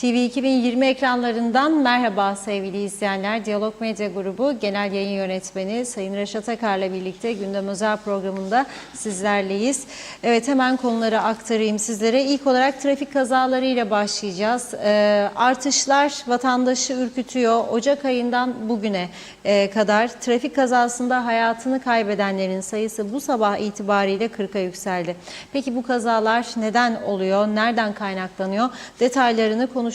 TV 2020 ekranlarından merhaba sevgili izleyenler. Diyalog Medya Grubu Genel Yayın Yönetmeni Sayın Reşat Akar'la birlikte Gündem Özel programında sizlerleyiz. Evet, hemen konuları aktarayım sizlere. İlk olarak trafik kazalarıyla başlayacağız. Artışlar vatandaşı ürkütüyor. Ocak ayından bugüne kadar trafik kazasında hayatını kaybedenlerin sayısı bu sabah itibariyle 40'a yükseldi. Peki bu kazalar neden oluyor? Nereden kaynaklanıyor? Detaylarını konuşacağız.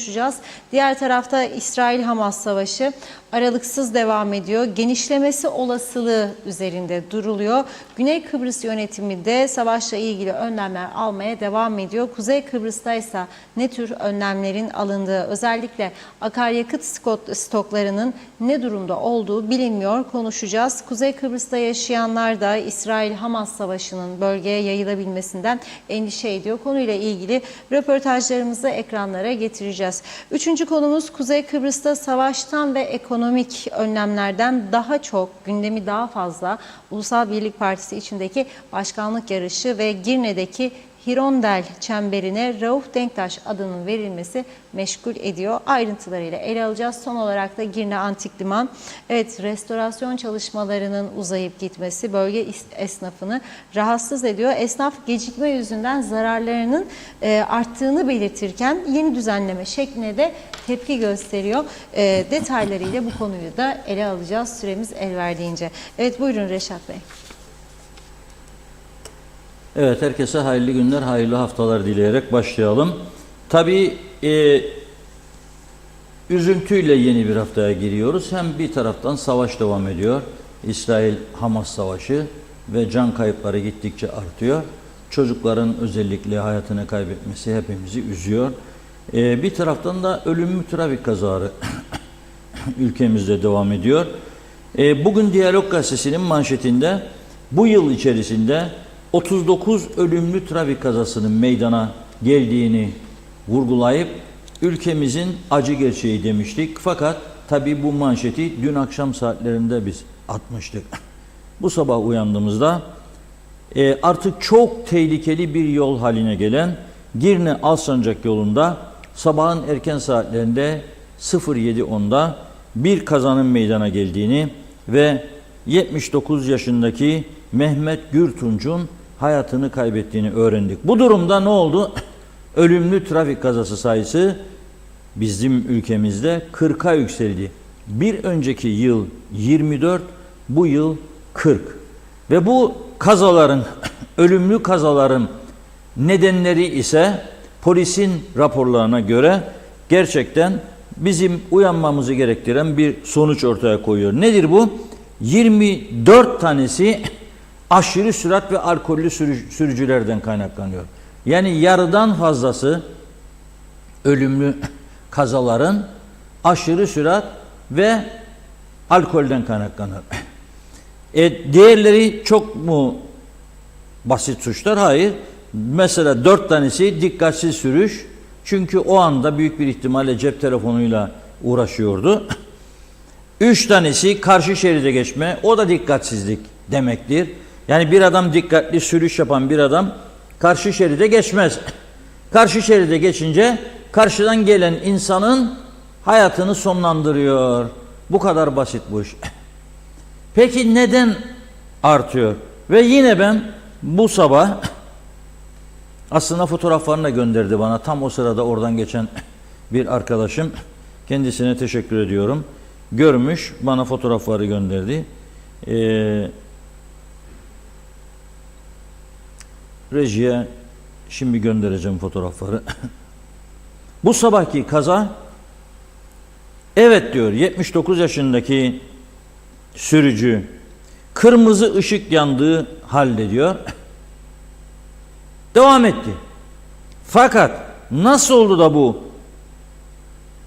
Diğer tarafta İsrail-Hamas savaşı aralıksız devam ediyor. Genişlemesi olasılığı üzerinde duruluyor. Güney Kıbrıs yönetimi de savaşla ilgili önlemler almaya devam ediyor. Kuzey Kıbrıs'ta ise ne tür önlemlerin alındığı, özellikle akaryakıt stoklarının ne durumda olduğu bilinmiyor. Konuşacağız. Kuzey Kıbrıs'ta yaşayanlar da İsrail-Hamas savaşının bölgeye yayılabilmesinden endişe ediyor. Konuyla ilgili röportajlarımızı ekranlara getireceğiz. Üçüncü konumuz Kuzey Kıbrıs'ta savaştan ve ekonomik önlemlerden daha çok, gündemi daha fazla Ulusal Birlik Partisi içindeki başkanlık yarışı ve Girne'deki Hirondel çemberine Rauf Denktaş adının verilmesi meşgul ediyor. Ayrıntılarıyla ele alacağız. Son olarak da Girne Antik Liman. Evet, restorasyon çalışmalarının uzayıp gitmesi bölge esnafını rahatsız ediyor. Esnaf gecikme yüzünden zararlarının arttığını belirtirken yeni düzenleme şekline de tepki gösteriyor. Detaylarıyla bu konuyu da ele alacağız süremiz el verdiğince. Evet, buyurun Reşat Bey. Evet, herkese hayırlı günler, hayırlı haftalar dileyerek başlayalım. Tabii üzüntüyle yeni bir haftaya giriyoruz. Hem bir taraftan savaş devam ediyor. İsrail-Hamas savaşı ve can kayıpları gittikçe artıyor. Çocukların özellikle hayatını kaybetmesi hepimizi üzüyor. Bir taraftan da ölümlü trafik kazaları ülkemizde devam ediyor. Bugün Diyalog Gazetesi'nin manşetinde bu yıl içerisinde 39 ölümlü trafik kazasının meydana geldiğini vurgulayıp ülkemizin acı gerçeği demiştik. Fakat tabii bu manşeti dün akşam saatlerinde biz atmıştık. Bu sabah uyandığımızda artık çok tehlikeli bir yol haline gelen Girne-Alsancak yolunda sabahın erken saatlerinde 07.10'da bir kazanın meydana geldiğini ve 79 yaşındaki Mehmet Gürtunç'un hayatını kaybettiğini öğrendik. Bu durumda ne oldu? Ölümlü trafik kazası sayısı bizim ülkemizde 40'a yükseldi. Bir önceki yıl 24, bu yıl 40. Ve bu kazaların, ölümlü kazaların nedenleri ise polisin raporlarına göre gerçekten bizim uyanmamızı gerektiren bir sonuç ortaya koyuyor. Nedir bu? 24 tanesi aşırı sürat ve alkollü sürücülerden kaynaklanıyor. Yani yarıdan fazlası ölümlü kazaların aşırı sürat ve alkolden kaynaklanıyor. Diğerleri çok mu basit suçlar? Hayır. Mesela 4 tanesi dikkatsiz sürüş. Çünkü o anda büyük bir ihtimalle cep telefonuyla uğraşıyordu. 3 tanesi karşı şeride geçme. O da dikkatsizlik demektir. Yani bir adam dikkatli sürüş yapan bir adam karşı şeride geçmez. Karşı şeride geçince karşıdan gelen insanın hayatını sonlandırıyor. Bu kadar basit bu iş. Peki neden artıyor? Ve yine ben bu sabah aslında fotoğraflarını da gönderdi bana. Tam o sırada oradan geçen bir arkadaşım. Kendisine teşekkür ediyorum. Görmüş, bana fotoğrafları gönderdi. Rejiye şimdi göndereceğim fotoğrafları. Bu sabahki kaza, evet diyor, 79 yaşındaki sürücü kırmızı ışık yandığı halde diyor devam etti. Fakat nasıl oldu da bu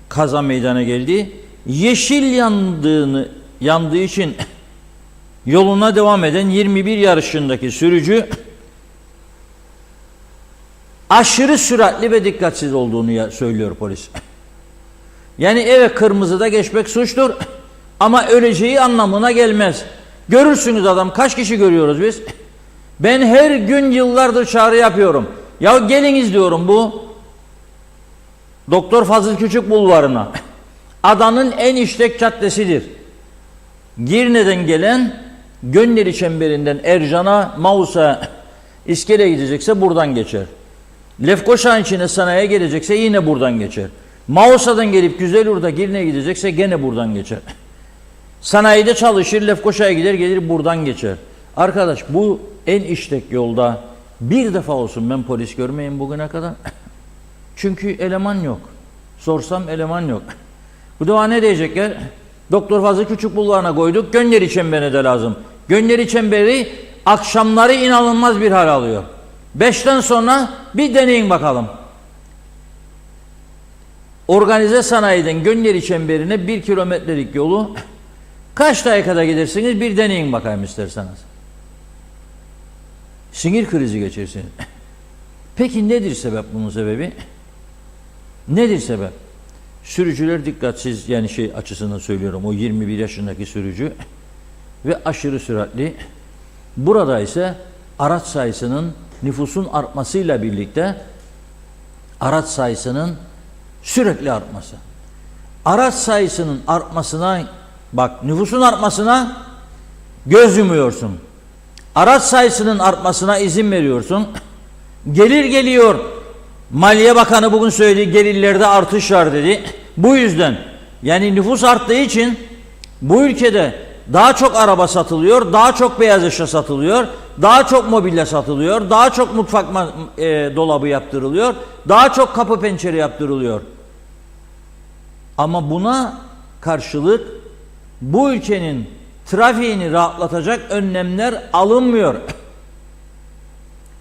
kaza meydana geldi? Yeşil yandığı için yoluna devam eden 21 yaşındaki sürücü aşırı süratli ve dikkatsiz olduğunu söylüyor polis. Yani evet, kırmızıda geçmek suçtur ama öleceği anlamına gelmez. Görürsünüz adam, kaç kişi görüyoruz biz? Ben her gün yıllardır çağrı yapıyorum. Ya geliniz diyorum, bu Doktor Fazıl Küçük Bulvarı'na, adanın en işlek caddesidir. Girne'den gelen Gönneri Çemberi'nden Ercan'a, Mausa, İskele'ye gidecekse buradan geçer. Lefkoşa'nın içine sanayiye gelecekse yine buradan geçer. Mausa'dan gelip Güzelur'da Girne'ye gidecekse gene buradan geçer. Sanayide çalışır, Lefkoşa'ya gider gelir buradan geçer. Arkadaş bu en işlek yolda bir defa olsun ben polis görmeyeyim bugüne kadar. Çünkü eleman yok. Sorsam eleman yok. Bu defa ne diyecekler? Doktor Fazıl Küçük Bulvarı'na koyduk. Gönneri Çemberi de lazım. Gönneri Çemberi akşamları inanılmaz bir hal alıyor. 5'ten sonra bir deneyin bakalım. Organize sanayiden Gönneri Çemberi'ne 1 kilometrelik yolu kaç dakikada gidersiniz bir deneyin bakayım isterseniz. Sinir krizi geçirsiniz. Peki nedir sebep bunun sebebi? Nedir sebep? Sürücüler dikkatsiz, yani şey açısından söylüyorum, o 21 yaşındaki sürücü ve aşırı süratli. Burada ise araç sayısının, nüfusun artmasıyla birlikte araç sayısının sürekli artması. Araç sayısının artmasına, bak nüfusun artmasına göz yumuyorsun. Araç sayısının artmasına izin veriyorsun. Gelir geliyor. Maliye Bakanı bugün söyledi, gelirlerde artış var dedi. Bu yüzden, yani nüfus arttığı için bu ülkede daha çok araba satılıyor, daha çok beyaz eşya satılıyor, daha çok mobilya satılıyor, daha çok mutfak dolabı yaptırılıyor, daha çok kapı pencere yaptırılıyor. Ama buna karşılık bu ülkenin trafiğini rahatlatacak önlemler alınmıyor.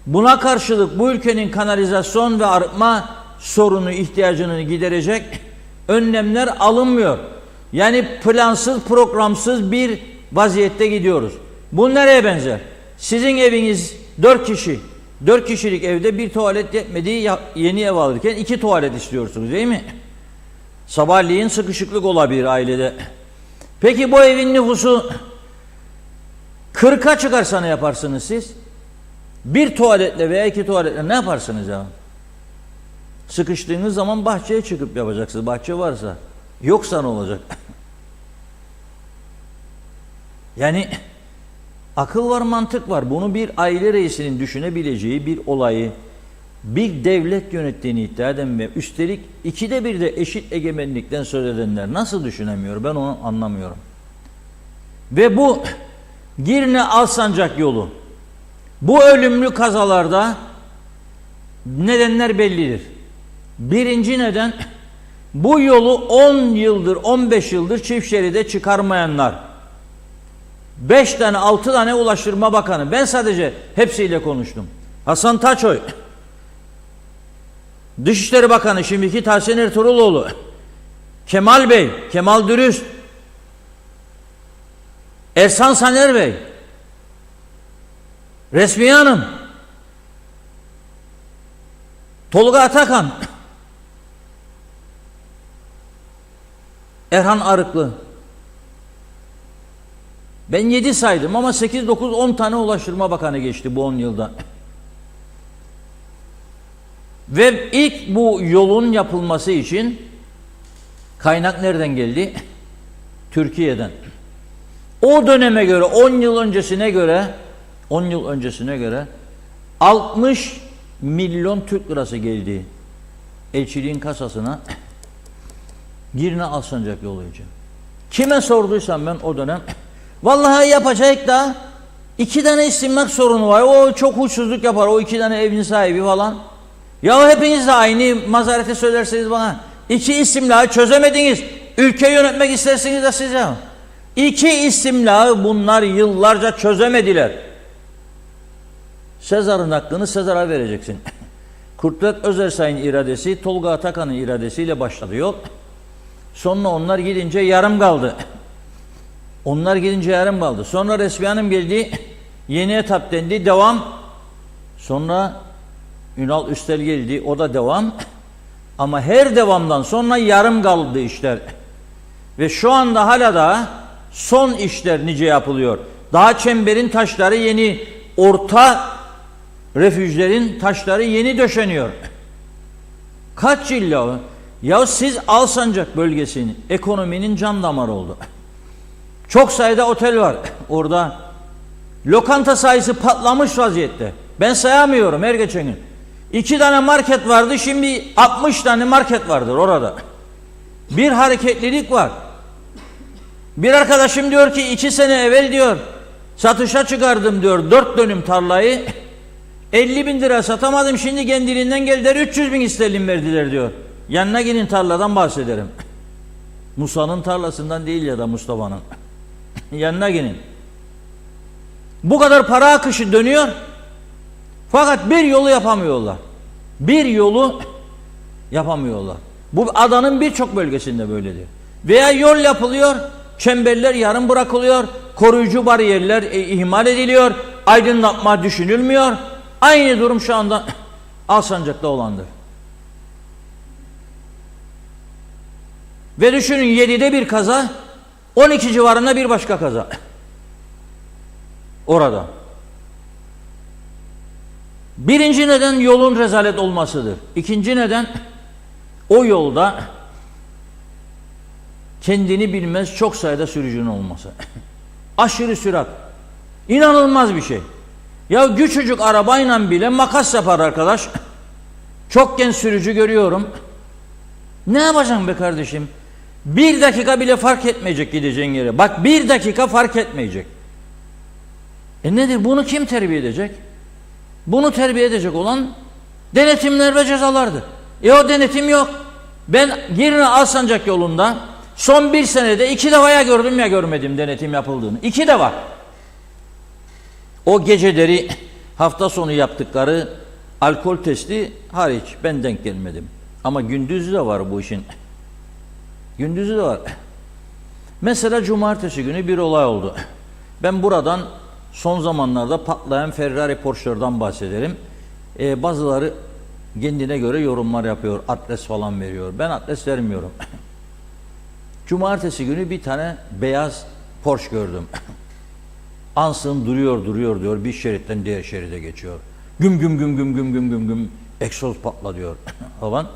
Buna karşılık bu ülkenin kanalizasyon ve arıtma sorunu ihtiyacını giderecek önlemler alınmıyor. Yani plansız, programsız bir vaziyette gidiyoruz. Bu nereye benzer? Sizin eviniz 4 kişi, 4 kişilik evde bir tuvalet yetmediği yeni ev alırken 2 tuvalet istiyorsunuz değil mi? Sabahleyin sıkışıklık olabilir ailede. Peki bu evin nüfusu 40'a çıkarsa ne yaparsınız siz? Bir tuvaletle veya 2 tuvaletle ne yaparsınız ya? Sıkıştığınız zaman bahçeye çıkıp yapacaksınız. Bahçe varsa. Yoksa ne olacak? Yani akıl var, mantık var. Bunu bir aile reisinin düşünebileceği bir olayı bir devlet yönettiğini iddia eden ve üstelik 2'de 1'de eşit egemenlikten söz edenler nasıl düşünemiyor? Ben onu anlamıyorum. Ve bu Girne Alsancak yolu, bu ölümlü kazalarda nedenler bellidir. Birinci neden, bu yolu 10 yıldır, 15 yıldır çift şeride çıkarmayanlar. 5 tane, 6 tane Ulaştırma Bakanı, ben sadece hepsiyle konuştum. Hasan Taçoy, Dışişleri Bakanı şimdiki Tahsin Ertuğruloğlu, Kemal Bey, Kemal Dürüst, Ersan Saner Bey, Resmiye Hanım, Tolga Atakan, Erhan Arıklı. Ben 7 saydım ama 8, 9, 10 tane Ulaştırma Bakanı geçti bu 10 yılda. Ve ilk bu yolun yapılması için kaynak nereden geldi? Türkiye'den. O döneme göre, 10 yıl öncesine göre 60 milyon Türk lirası geldi elçiliğin kasasına Girne Alsancak yolu için. Kime sorduysam ben o dönem, vallahi yapacak da 2 tane istimlak sorunu var. O çok huysuzluk yapar. O 2 tane evin sahibi falan. Ya hepiniz de aynı mazarete söylerseniz bana. 2 istimlakı çözemediniz. Ülke yönetmek istersiniz de siz ya. 2 istimlakı bunlar yıllarca çözemediler. Sezar'ın hakkını Sezar'a vereceksin. Kudret Özersay'ın iradesi, Tolga Atakan'ın iradesiyle başladı yol. Sonra onlar gidince yarım kaldı. Sonra Resmiye Hanım geldi. Yeni etap dendi. Devam. Sonra Ünal Üstel geldi. O da devam. Ama her devamdan sonra yarım kaldı işler. Ve şu anda hala da son işler nice yapılıyor. Daha çemberin taşları yeni, orta refüjlerin taşları yeni döşeniyor. Kaç yıl ya? Ya siz Alsancak bölgesinin ekonominin can damarı oldu. Çok sayıda otel var orada. Lokanta sayısı patlamış vaziyette. Ben sayamıyorum her geçen gün. 2 tane market vardı, şimdi 60 tane market vardır orada. Bir hareketlilik var. Bir arkadaşım diyor ki 2 sene evvel diyor satışa çıkardım diyor 4 dönüm tarlayı. 50.000 lira satamadım, şimdi kendiliğinden geldiler 300.000 sterlin verdiler diyor. Yanına gidin, tarladan bahsederim. Musa'nın tarlasından değil ya da Mustafa'nın. Yanına gidin. Bu kadar para akışı dönüyor. Fakat bir yolu yapamıyorlar. Bir yolu yapamıyorlar. Bu adanın birçok bölgesinde böyledir. Veya yol yapılıyor, çemberler yarım bırakılıyor, koruyucu bariyerler ihmal ediliyor, aydınlatma düşünülmüyor. Aynı durum şu anda Alsancak'ta olandır. Ve düşünün 7'de bir kaza, 12 civarında bir başka kaza. Orada. Birinci neden yolun rezalet olmasıdır. İkinci neden o yolda kendini bilmez çok sayıda sürücünün olması. Aşırı sürat. İnanılmaz bir şey. Ya küçücük arabayla bile makas yapar arkadaş. Çok genç sürücü görüyorum. Ne yapacaksın be kardeşim? 1 dakika bile fark etmeyecek gideceğin yere. Bak 1 dakika fark etmeyecek. Nedir? Bunu kim terbiye edecek? Bunu terbiye edecek olan denetimler ve cezalardır. O denetim yok. Ben Girne Alsancak yolunda son 1 senede 2 defa ya gördüm ya görmedim denetim yapıldığını. 2 defa. O geceleri hafta sonu yaptıkları alkol testi hariç ben denk gelmedim. Ama gündüzü de var bu işin. Gündüzü de var. Mesela cumartesi günü bir olay oldu. Ben buradan son zamanlarda patlayan Ferrari Porsche'lardan bahsederim. Bazıları kendine göre yorumlar yapıyor. Adres falan veriyor. Ben adres vermiyorum. Cumartesi günü bir tane beyaz Porsche gördüm. Ansın duruyor diyor. Bir şeritten diğer şeride geçiyor. Güm güm güm güm güm güm güm güm. Egzoz patla diyor. Falan.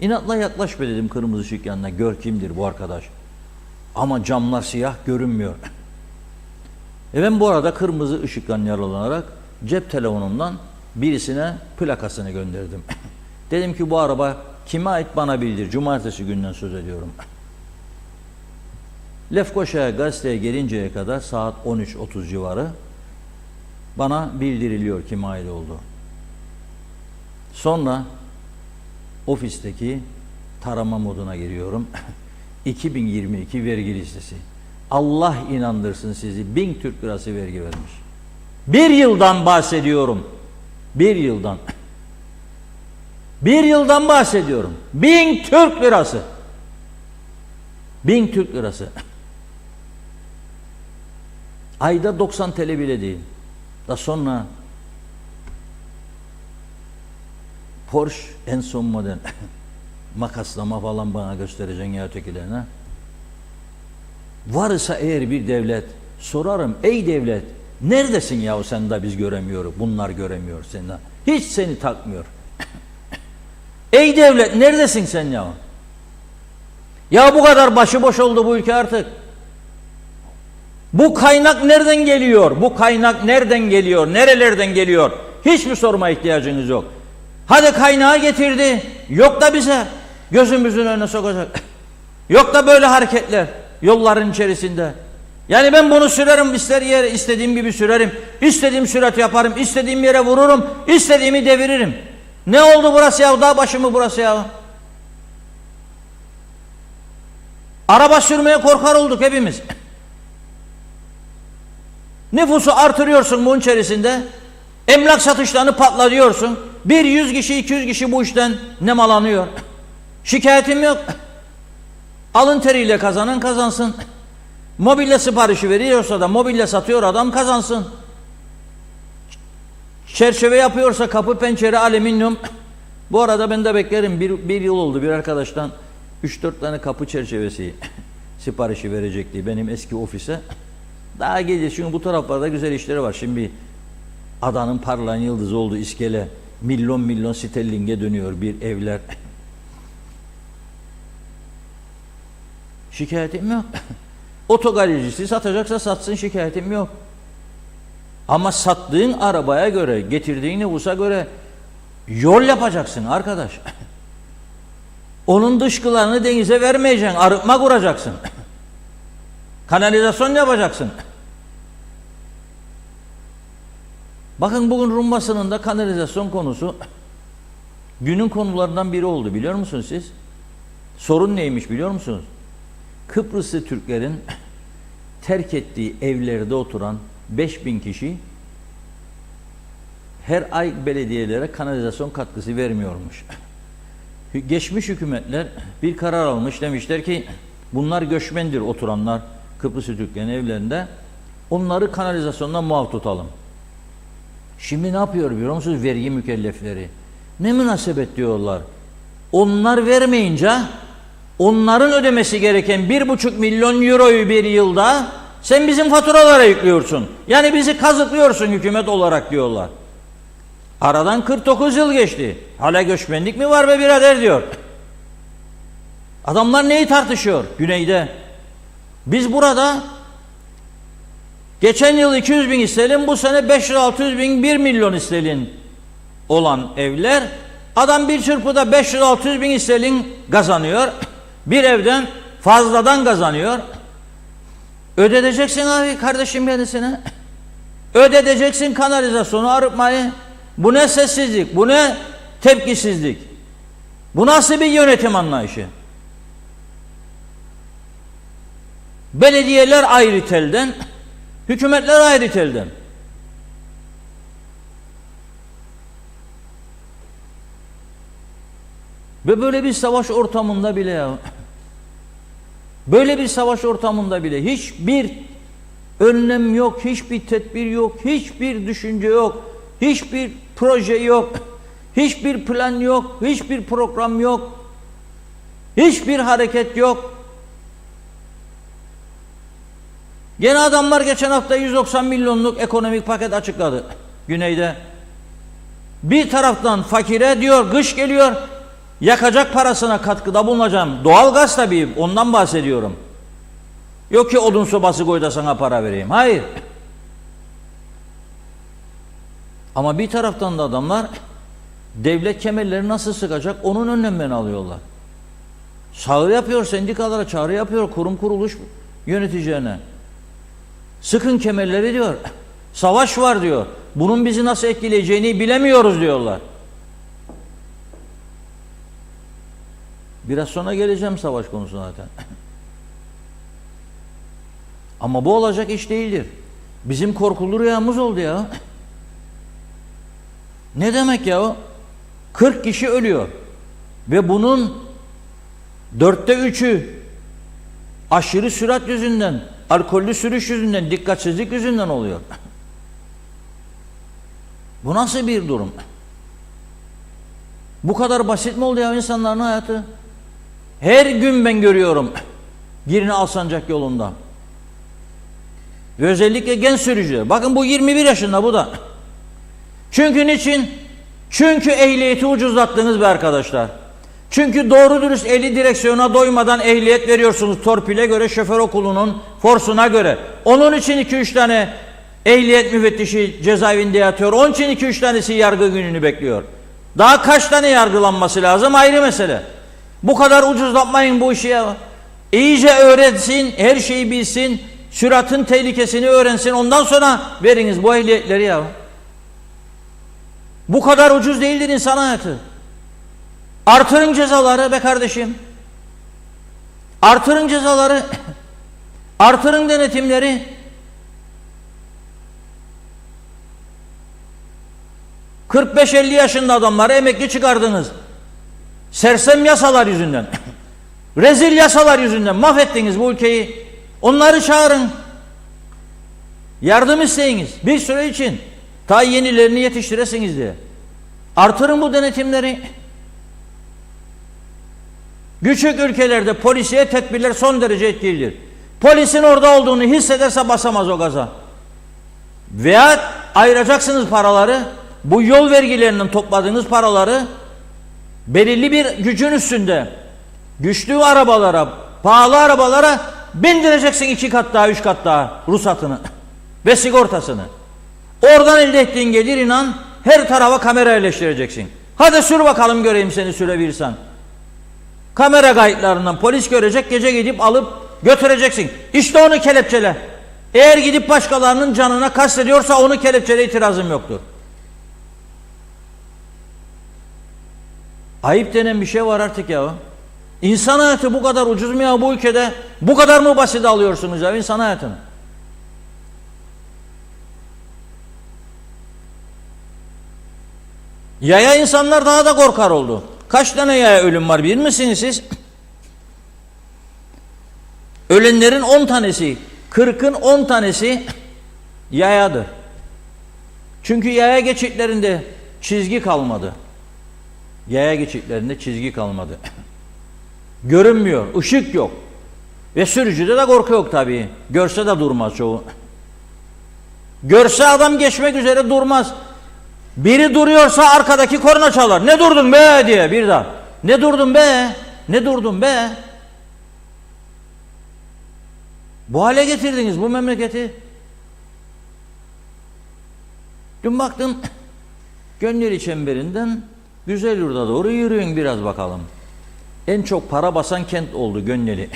İnatla yaklaş be dedim kırmızı ışık yanına. Gör kimdir bu arkadaş. Ama camlar siyah, görünmüyor. Ben bu arada kırmızı ışıktan yaralanarak cep telefonumdan birisine plakasını gönderdim. Dedim ki bu araba kime ait bana bildir. Cumartesi günden söz ediyorum. Lefkoşa'ya gazeteye gelinceye kadar saat 13:30 civarı bana bildiriliyor kime ait oldu. Sonra ofisteki tarama moduna giriyorum. 2022 vergi listesi. Allah inandırsın sizi, 1000 Türk lirası vergi vermiş. 1 yıldan bahsediyorum. 1 yıldan. 1 yıldan bahsediyorum. 1000 Türk lirası. 1000 Türk lirası. Ayda 90 TL bile değil. Da sonra Porsche en son model. Makaslama falan bana göstereceksin ya ötekilerine. Varsa eğer bir devlet, sorarım ey devlet neredesin yahu sen de biz göremiyoruz, bunlar göremiyor seni. Hiç seni takmıyor. Ey devlet neredesin sen yahu? Ya bu kadar başıboş oldu bu ülke artık. Bu kaynak nereden geliyor? Bu kaynak nereden geliyor? Nerelerden geliyor? Hiç mi sorma ihtiyacınız yok? Hadi kaynağı getirdi. Yok da bize gözümüzün önüne sokacak. Yok da böyle hareketler yolların içerisinde. Yani ben bunu sürerim, ister yere istediğim gibi sürerim. İstediğim sürat yaparım, istediğim yere vururum, istediğimi deviririm. Ne oldu burası ya? Dağ başı mı burası ya? Araba sürmeye korkar olduk hepimiz. Nüfusu artırıyorsun bunun içerisinde. Emlak satışlarını patlatıyorsun. 100 kişi, 200 kişi bu işten nemalanıyor. Şikayetim yok. Alın teriyle kazanan kazansın. Mobilya siparişi veriyorsa da mobilya satıyor adam kazansın. Çerçeve yapıyorsa kapı, pencere, alüminyum. Bu arada ben de beklerim. Bir yıl oldu bir arkadaştan 3-4 tane kapı çerçevesi siparişi verecekti benim eski ofise. Daha gece çünkü bu taraflarda güzel işleri var. Şimdi adanın parlayan yıldızı oldu iskele. Milyon sterlinge dönüyor bir evler. Şikayetim yok. Otogalericisi satacaksa satsın, şikayetim yok. Ama sattığın arabaya göre, getirdiğin nüfusa göre yol yapacaksın arkadaş. Onun dışkılarını denize vermeyeceksin, arıtma kuracaksın. Kanalizasyon yapacaksın. Bakın bugün Rum basınında kanalizasyon konusu günün konularından biri oldu, biliyor musunuz siz? Sorun neymiş biliyor musunuz? Kıbrıslı Türklerin terk ettiği evlerde oturan 5000 kişi her ay belediyelere kanalizasyon katkısı vermiyormuş. Geçmiş hükümetler bir karar almış, demişler ki bunlar göçmendir oturanlar Kıbrıslı Türklerin evlerinde, onları kanalizasyondan muaf tutalım. Şimdi ne yapıyor biliyor musunuz vergi mükellefleri? Ne münasebet diyorlar. Onlar vermeyince onların ödemesi gereken 1,5 milyon euroyu bir yılda sen bizim faturalara yüklüyorsun. Yani bizi kazıklıyorsun hükümet olarak diyorlar. Aradan 49 yıl geçti. Hala göçmenlik mi var be birader diyor. Adamlar neyi tartışıyor güneyde? Biz burada geçen yıl 200 bin istelim, bu sene 500-600 bin, 1 milyon istelim olan evler, adam bir çırpıda 500-600 bin istelim kazanıyor. Bir evden fazladan kazanıyor. Ödeteceksin abi kardeşim kendisine. Ödeteceksin kanalizasyonu, arıtmayı. Bu ne sessizlik, bu ne tepkisizlik. Bu nasıl bir yönetim anlayışı? Belediyeler ayrı telden, hükümetler ayrı telden. Ve böyle bir savaş ortamında bile ya, böyle bir savaş ortamında bile hiçbir önlem yok, hiçbir tedbir yok, hiçbir düşünce yok, hiçbir proje yok, hiçbir plan yok, hiçbir program yok, hiçbir hareket yok. Gene adamlar geçen hafta 190 milyonluk ekonomik paket açıkladı güneyde. Bir taraftan fakire diyor kış geliyor, yakacak parasına katkıda bulunacağım. Doğalgaz tabii, ondan bahsediyorum. Yok ki odun sobası koy da sana para vereyim. Hayır. Ama bir taraftan da adamlar devlet kemerleri nasıl sıkacak onun önlemlerini alıyorlar. Çağrı yapıyor, sendikalara çağrı yapıyor, kurum kuruluş yöneticilerine. Sıkın kemerleri diyor. Savaş var diyor. Bunun bizi nasıl etkileyeceğini bilemiyoruz diyorlar. Biraz sonra geleceğim savaş konusuna zaten. Ama bu olacak iş değildir. Bizim korkulu rüyamız oldu ya. Ne demek ya? 40 kişi ölüyor. Ve bunun 3/4'ü aşırı sürat yüzünden, alkollü sürüş yüzünden, dikkatsizlik yüzünden oluyor. Bu nasıl bir durum? Bu kadar basit mi oldu ya insanların hayatı? Her gün ben görüyorum Girne Alsancak yolunda. Ve özellikle genç sürücüler. Bakın bu 21 yaşında, bu da. Çünkü niçin? Çünkü ehliyeti ucuzlattınız be arkadaşlar. Çünkü doğru dürüst 50 direksiyona doymadan ehliyet veriyorsunuz torpile göre, şoför okulunun forsuna göre. Onun için 2-3 tane ehliyet müfettişi cezaevinde yatıyor. Onun için 2-3 tanesi yargı gününü bekliyor. Daha kaç tane yargılanması lazım ayrı mesele. Bu kadar ucuzlatmayın bu işi ya. İyice öğrensin, her şeyi bilsin, süratın tehlikesini öğrensin, ondan sonra veriniz bu ehliyetleri ya. Bu kadar ucuz değildir insan hayatı. Artırın cezaları be kardeşim. Artırın cezaları. Artırın denetimleri. ...45-50 yaşında adamları emekli çıkardınız. Sersem yasalar yüzünden. Rezil yasalar yüzünden mahvettiniz bu ülkeyi. Onları çağırın. Yardım isteyiniz. Bir süre için. Ta yenilerini yetiştiresiniz diye. Artırın bu denetimleri. Küçük ülkelerde polisiye tedbirler son derece etkilidir. Polisin orada olduğunu hissederse basamaz o gaza. Veya ayıracaksınız paraları, bu yol vergilerinden topladığınız paraları belirli bir gücün üstünde güçlü arabalara, pahalı arabalara bindireceksin 2 kat daha, 3 kat daha ruhsatını ve sigortasını. Oradan elde ettiğin gelir inan her tarafa kamera yerleştireceksin. Hadi sür bakalım göreyim seni sürebilirsen. Kamera kayıtlarından polis görecek, gece gidip alıp götüreceksin. İşte onu kelepçele. Eğer gidip başkalarının canına kastediyorsa onu kelepçele, itirazım yoktur. Ayıp denen bir şey var artık ya. İnsan hayatı bu kadar ucuz mu ya bu ülkede? Bu kadar mı basit alıyorsunuz ya insan hayatını? Yaya insanlar daha da korkar oldu. Kaç tane yaya ölüm var bilir misiniz siz? Ölenlerin 10 tanesi, 40'ın 10 tanesi yayadır. Çünkü yaya geçitlerinde çizgi kalmadı. Yaya geçitlerinde çizgi kalmadı. Görünmüyor, ışık yok. Ve sürücüde de korku yok tabii. Görse de durmaz çoğu. Görse adam geçmek üzere durmaz. Biri duruyorsa arkadaki korna çalar. Ne durdun be diye bir daha. Ne durdun be? Ne durdun be? Bu hale getirdiniz bu memleketi. Dün baktım Gönyeli çemberinden Güzelyurt'a doğru yürüyün biraz bakalım. En çok para basan kent oldu Gönyeli.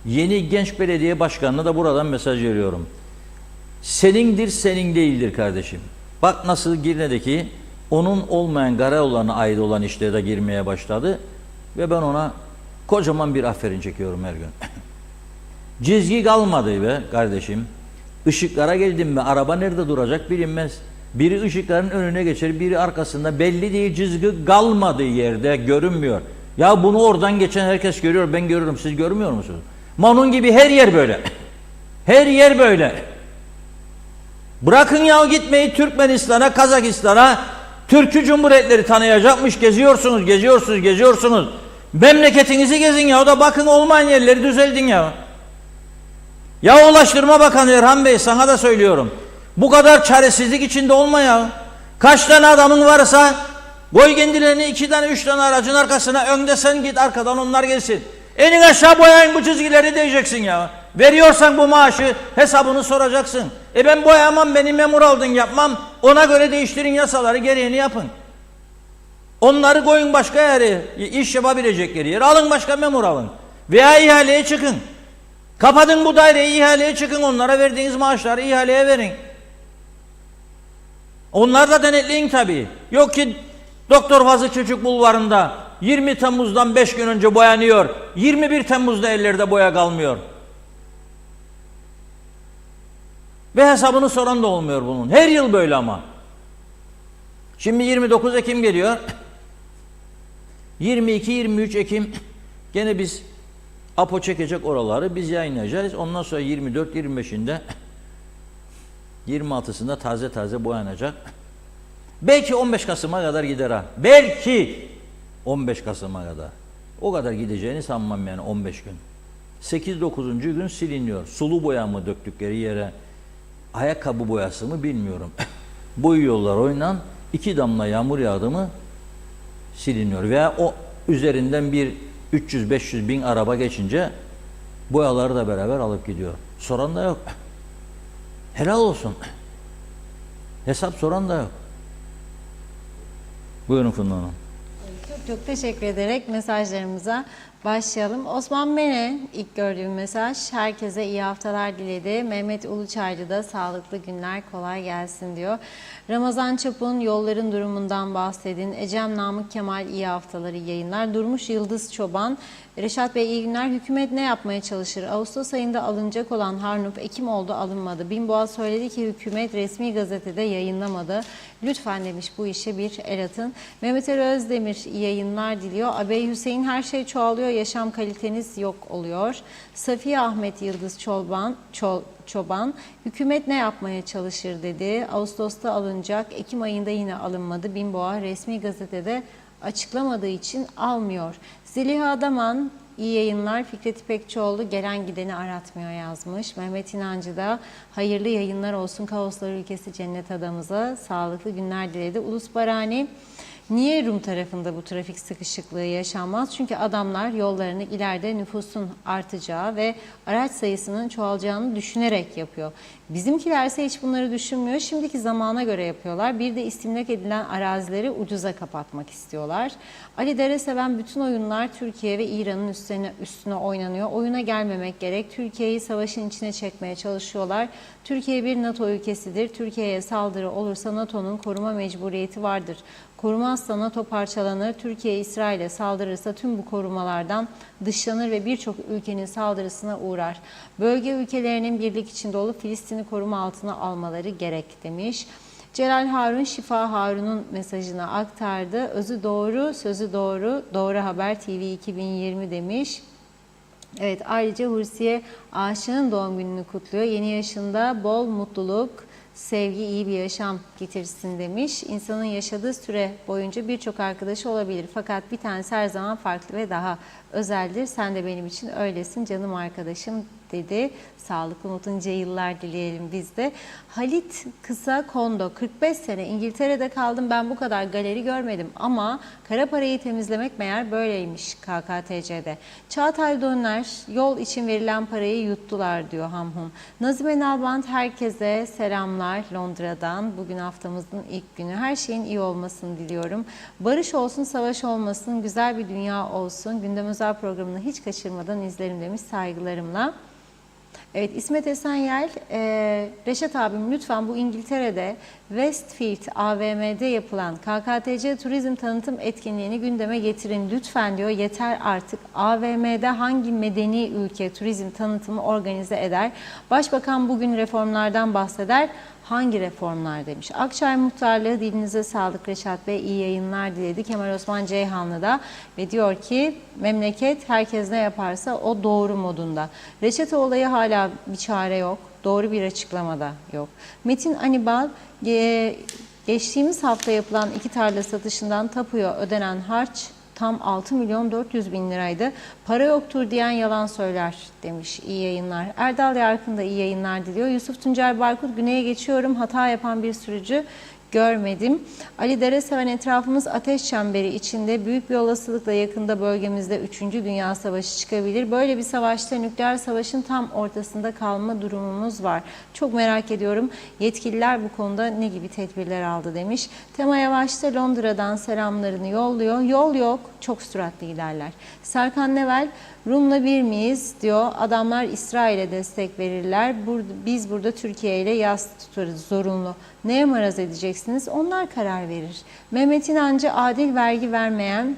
Yeni genç belediye başkanına da buradan mesaj veriyorum. Senindir, senin değildir kardeşim. Bak nasıl Girne'deki onun olmayan karayollarına ait olan işlere de girmeye başladı. Ve ben ona kocaman bir aferin çekiyorum her gün. Çizgi kalmadı be kardeşim. Işıklara geldim mi araba nerede duracak bilinmez. Biri ışıkların önüne geçer, biri arkasında, belli değil, çizgi kalmadığı yerde görünmüyor. Ya bunu oradan geçen herkes görüyor, ben görüyorum, siz görmüyor musunuz? Manun gibi her yer böyle. Her yer böyle. Bırakın ya gitmeyi Türkmenistan'a, Kazakistan'a, Türk'ü Cumhuriyetleri tanıyacakmış, geziyorsunuz. Memleketinizi gezin ya, o da bakın olmayan yerleri düzeldin ya. Ya Ulaştırma Bakanı Erhan Bey, sana da söylüyorum. Bu kadar çaresizlik içinde olma ya. Kaç tane adamın varsa koy kendilerini 2 tane 3 tane aracın arkasına, önde sen git, arkadan onlar gelsin. Enin aşağı boyayın bu çizgileri diyeceksin ya. Veriyorsan bu maaşı hesabını soracaksın. Ben boyamam, beni memur aldın yapmam. Ona göre değiştirin yasaları, gereğini yapın. Onları koyun başka yere, iş yapabilecekleri yere, alın başka memur alın. Veya ihaleye çıkın. Kapatın bu daireyi, ihaleye çıkın, onlara verdiğiniz maaşları ihaleye verin. Onlar da denetleyin tabii. Yok ki Doktor Fazıl Çocuk Bulvarı'nda 20 Temmuz'dan 5 gün önce boyanıyor. 21 Temmuz'da ellerde boya kalmıyor. Ve hesabını soran da olmuyor bunun. Her yıl böyle ama. Şimdi 29 Ekim geliyor. 22-23 Ekim gene biz APO çekecek oraları, biz yayınlayacağız. Ondan sonra 24-25'inde 26'sında taze boyanacak. Belki 15 Kasım'a kadar gider ha. Belki 15 Kasım'a kadar. O kadar gideceğini sanmam yani 15 gün. 8-9. gün siliniyor. Sulu boya mı döktükleri yere, ayakkabı boyası mı bilmiyorum. Boyuyorlar oynan, 2 damla yağmur yağdı mı siliniyor. Veya o üzerinden bir 300-500 bin araba geçince boyaları da beraber alıp gidiyor. Soran da yok. Helal olsun. Hesap soran da yok. Buyurun Funda Hanım. Çok teşekkür ederek mesajlarımıza başlayalım. Osman Mene ilk gördüğüm mesaj. Herkese iyi haftalar diledi. Mehmet Uluçaylı da sağlıklı günler, kolay gelsin diyor. Ramazan Çapun yolların durumundan bahsedin. Ecem Namık Kemal iyi haftaları yayınlar. Durmuş Yıldız Çoban. Reşat Bey iyi günler. Hükümet ne yapmaya çalışır? Ağustos ayında alınacak olan Harnup Ekim oldu alınmadı. Binboğa söyledi ki hükümet resmi gazetede yayınlamadı. Lütfen demiş bu işe bir el atın. Mehmet Ali Özdemir iyi yayınlar diliyor. Abey Hüseyin her şey çoğalıyor, yaşam kaliteniz yok oluyor. Safiye Ahmet Yıldız Çoban, hükümet ne yapmaya çalışır dedi. Ağustos'ta alınacak, Ekim ayında yine alınmadı. Binboğa resmi gazetede açıklamadığı için almıyor. Zeliha Adaman, iyi yayınlar. Fikret İpekçioğlu gelen gideni aratmıyor yazmış. Mehmet İnancı da hayırlı yayınlar olsun. Kaoslar ülkesi cennet adamıza sağlıklı günler diledi. Ulus Barani, Niye Rum tarafında bu trafik sıkışıklığı yaşanmaz? Çünkü adamlar yollarını ileride nüfusun artacağı ve araç sayısının çoğalacağını düşünerek yapıyor. Bizimkilerse hiç bunları düşünmüyor. Şimdiki zamana göre yapıyorlar. Bir de istimlak edilen arazileri ucuza kapatmak istiyorlar. Ali Dereseven bütün oyunlar Türkiye ve İran'ın üstüne oynanıyor. Oyuna gelmemek gerek. Türkiye'yi savaşın içine çekmeye çalışıyorlar. Türkiye bir NATO ülkesidir. Türkiye'ye saldırı olursa NATO'nun koruma mecburiyeti vardır. Korumazsa NATO parçalanır. Türkiye İsrail'e saldırırsa tüm bu korumalardan dışlanır ve birçok ülkenin saldırısına uğrar. Bölge ülkelerinin birlik içinde olup Filistin'i koruma altına almaları gerek demiş. Celal Harun, Şifa Harun'un mesajını aktardı. Özü doğru, sözü doğru. Doğru Haber TV 2020 demiş. Evet, ayrıca Hursiye Aşık'ın doğum gününü kutluyor. Yeni yaşında bol mutluluk, sevgi, iyi bir yaşam getirsin demiş. İnsanın yaşadığı süre boyunca birçok arkadaşı olabilir. Fakat bir tanesi her zaman farklı ve daha özeldir. Sen de benim için öylesin canım arkadaşım dedi. Sağlıklı mutlu nice yıllar dileyelim biz de. Halit Kısa Kondo, 45 sene İngiltere'de kaldım, ben bu kadar galeri görmedim ama kara parayı temizlemek meğer böyleymiş KKTC'de. Çağatay Dönler, yol için verilen parayı yuttular diyor Hamhum. Nazime Nalbant, herkese selamlar Londra'dan. Bugün haftamızın ilk günü. Her şeyin iyi olmasını diliyorum. Barış olsun, savaş olmasın, güzel bir dünya olsun. Gündem Özel programını hiç kaçırmadan izlerim demiş, saygılarımla. Evet, İsmet Esenyel, Reşat abim lütfen bu İngiltere'de Westfield AVM'de yapılan KKTC turizm tanıtım etkinliğini gündeme getirin lütfen diyor. Yeter artık. AVM'de hangi medeni ülke turizm tanıtımı organize eder? Başbakan bugün reformlardan bahseder. Hangi reformlar demiş. Akçay Muhtarlığı, dilinize sağlık Reşat Bey, iyi yayınlar diledi. Kemal Osman Ceyhanlı da ve diyor ki memleket herkes ne yaparsa o doğru modunda. Reçete olayı hala bir çare yok. Doğru bir açıklamada yok. Metin Anibal, geçtiğimiz hafta yapılan 2 tarla satışından tapuya ödenen harç tam 6.400.000 liraydı. Para yoktur diyen yalan söyler demiş. İyi yayınlar. Erdal Yarkın da iyi yayınlar diliyor. Yusuf Tuncer Barkut, güneye geçiyorum. Hata yapan bir sürücü görmedim. Ali Dereseven, etrafımız ateş çemberi içinde. Büyük bir olasılıkla yakında bölgemizde 3. Dünya Savaşı çıkabilir. Böyle bir savaşta nükleer savaşın tam ortasında kalma durumumuz var. Çok merak ediyorum. Yetkililer bu konuda ne gibi tedbirler aldı demiş. Tema Yavaş da Londra'dan selamlarını yolluyor. Yol yok, çok süratli giderler. Serkan Nevel, Rum'la bir miyiz diyor. Adamlar İsrail'e destek verirler. Biz burada Türkiye ile yas tutarız zorunlu. Neye maraz edeceksiniz? Onlar karar verir. Mehmet İnancı, adil vergi vermeyenlerin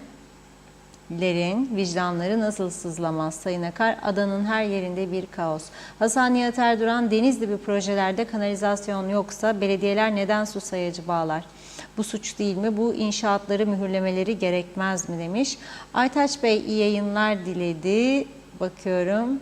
vicdanları nasıl sızlamaz? Sayın Akar, adanın her yerinde bir kaos. Hasan Nihat Erduran, Denizli bir projelerde kanalizasyon yoksa belediyeler neden su sayacı bağlar? Bu suç değil mi? Bu inşaatları mühürlemeleri gerekmez mi demiş. Aytaç Bey iyi yayınlar diledi. Bakıyorum.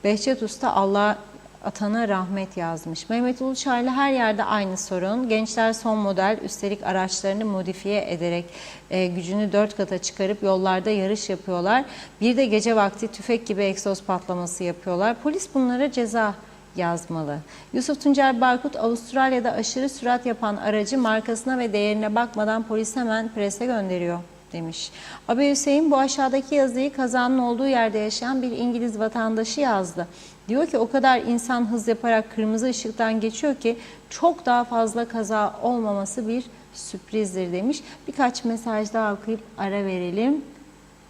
Behçet Usta, Allah atana rahmet yazmış. Mehmet Uluçaylı, her yerde aynı sorun. Gençler son model, üstelik araçlarını modifiye ederek gücünü 4 kata çıkarıp yollarda yarış yapıyorlar. Bir de gece vakti tüfek gibi egzoz patlaması yapıyorlar. Polis bunlara ceza yazmalı. Yusuf Tuncer Barkut, Avustralya'da aşırı sürat yapan aracı markasına ve değerine bakmadan polis hemen prese gönderiyor demiş. Abi Hüseyin, bu aşağıdaki yazıyı kazanın olduğu yerde yaşayan bir İngiliz vatandaşı yazdı. Diyor ki o kadar insan hız yaparak kırmızı ışıktan geçiyor ki çok daha fazla kaza olmaması bir sürprizdir demiş. Birkaç mesaj daha okuyup ara verelim.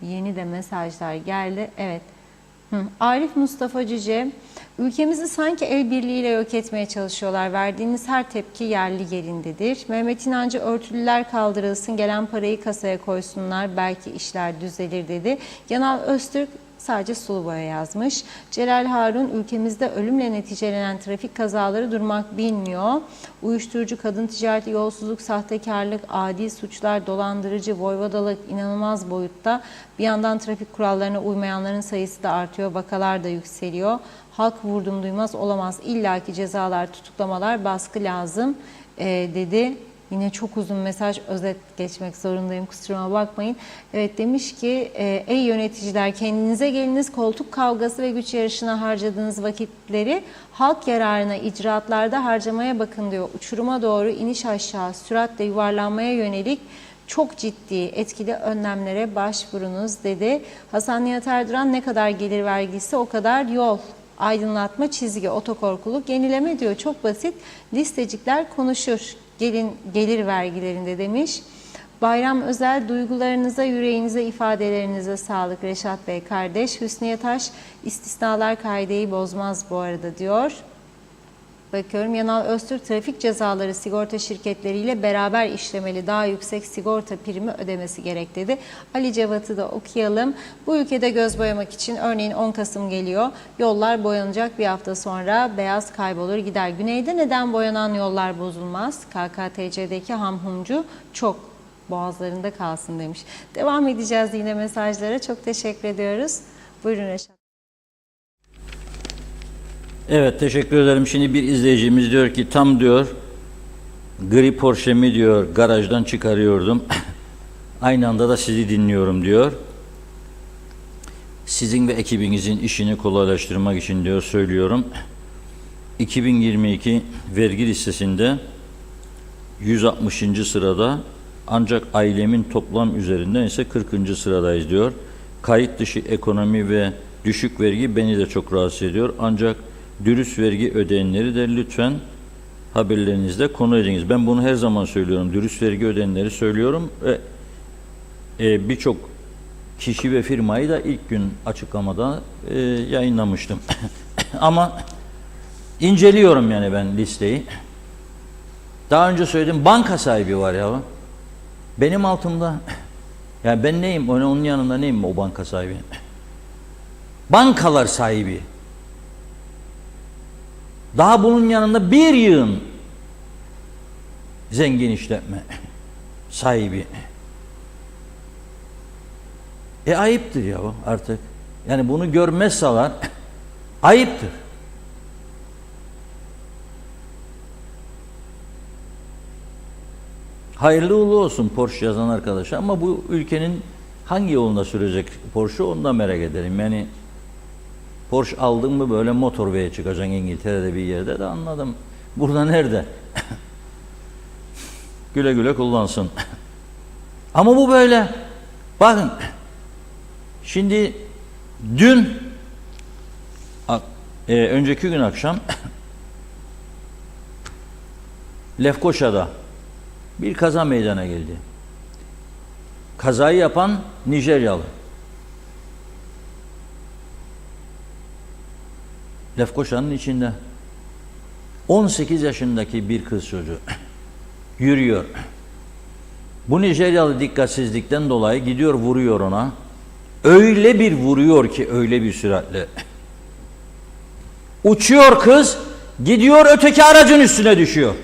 Yeni de mesajlar geldi. Evet. Arif Mustafa Cüce, ülkemizi sanki el birliğiyle yok etmeye çalışıyorlar. Verdiğiniz her tepki yerli yerindedir. Mehmet İnancı, örtülüler kaldırılsın, gelen parayı kasaya koysunlar, belki işler düzelir dedi. Yanal Öztürk sadece sulu boya yazmış. Celal Harun, ülkemizde ölümle neticelenen trafik kazaları durmak bilmiyor. Uyuşturucu, kadın ticareti, yolsuzluk, sahtekarlık, adi suçlar, dolandırıcı, voyvodalık inanılmaz boyutta. Bir yandan trafik kurallarına uymayanların sayısı da artıyor, vakalar da yükseliyor. Halk vurdum duymaz olamaz. İllaki cezalar, tutuklamalar, baskı lazım dedi. Yine çok uzun mesaj, özet geçmek zorundayım, kusuruma bakmayın. Evet, demiş ki ey yöneticiler, kendinize geliniz, koltuk kavgası ve güç yarışına harcadığınız vakitleri halk yararına icraatlarda harcamaya bakın diyor. Uçuruma doğru iniş aşağı süratle yuvarlanmaya yönelik çok ciddi, etkili önlemlere başvurunuz dedi. Hasan Nihat Erduran ne kadar gelir vergisi o kadar yol. Aydınlatma, çizgi, otokorkuluk, yenileme diyor. Çok basit. Listecikler konuşur. Gelin gelir vergilerinde demiş. Bayram Özel, duygularınıza, yüreğinize, ifadelerinize sağlık Reşat Bey kardeş. Hüsniye Taş, istisnalar kaideyi bozmaz bu arada diyor. Bakıyorum, Yanal Öztürk, trafik cezaları sigorta şirketleriyle beraber işlemeli, daha yüksek sigorta primi ödemesi gerek dedi. Ali Cevat'ı da okuyalım. Bu ülkede göz boyamak için örneğin 10 Kasım geliyor. Yollar boyanacak, bir hafta sonra beyaz kaybolur gider. Güneyde neden boyanan yollar bozulmaz? KKTC'deki hamhumcu çok boğazlarında kalsın demiş. Devam edeceğiz yine mesajlara. Çok teşekkür ediyoruz. Buyurun Reşat. Evet, teşekkür ederim. Şimdi bir izleyicimiz diyor ki tam diyor gri Porsche'mi diyor garajdan çıkarıyordum. Aynı anda da sizi dinliyorum diyor. Sizin ve ekibinizin işini kolaylaştırmak için diyor söylüyorum. 2022 vergi listesinde 160. sırada, ancak ailemin toplam üzerinden ise 40. sıradayız diyor. Kayıt dışı ekonomi ve düşük vergi beni de çok rahatsız ediyor. Ancak dürüst vergi ödeyenleri de lütfen haberlerinizde konu ediniz. Ben bunu her zaman söylüyorum. Dürüst vergi ödeyenleri söylüyorum. Birçok kişi ve firmayı da ilk gün açıklamada yayınlamıştım. Ama inceliyorum yani ben listeyi. Daha önce söyledim, banka sahibi var ya. Benim altımda. Yani ben neyim? Onun yanında neyim o banka sahibi? Bankalar sahibi. Daha bunun yanında bir yığın zengin işletme sahibi. Ayıptır ya artık. Yani bunu görmezseler ayıptır. Hayırlı uğurlu olsun Porsche yazan arkadaş, ama bu ülkenin hangi yolunda sürecek Porsche, onu da merak ederim. Yani Porsche aldın mı böyle motorway'e çıkacaksın İngiltere'de bir yerde de, anladım. Burada nerede? Güle güle kullansın. Ama bu böyle. Bakın. Şimdi dün önceki gün akşam Lefkoşa'da bir kaza meydana geldi. Kazayı yapan Nijeryalı. Lefkoşa'nın içinde 18 yaşındaki bir kız çocuğu yürüyor. Bu Nijeryalı dikkatsizlikten dolayı gidiyor, vuruyor ona. Öyle bir vuruyor ki, öyle bir süratle. Uçuyor kız, gidiyor öteki aracın üstüne düşüyor.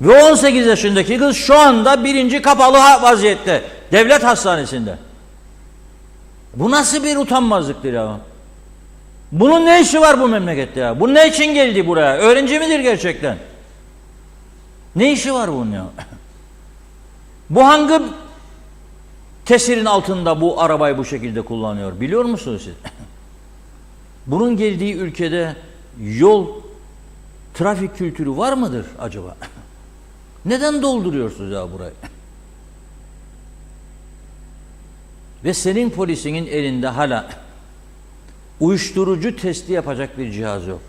Ve 18 yaşındaki kız şu anda 1. kapalı vaziyette. Devlet hastanesinde. Bu nasıl bir utanmazlıktır ya? Bunun ne işi var bu memlekette ya? Bu ne için geldi buraya? Öğrenci midir gerçekten? Ne işi var bunun ya? Bu hangi tesirin altında bu arabayı bu şekilde kullanıyor? Biliyor musunuz siz? Bunun geldiği ülkede yol, trafik kültürü var mıdır acaba? Neden dolduruyorsunuz ya burayı? Ve senin polisinin elinde hala uyuşturucu testi yapacak bir cihaz yok.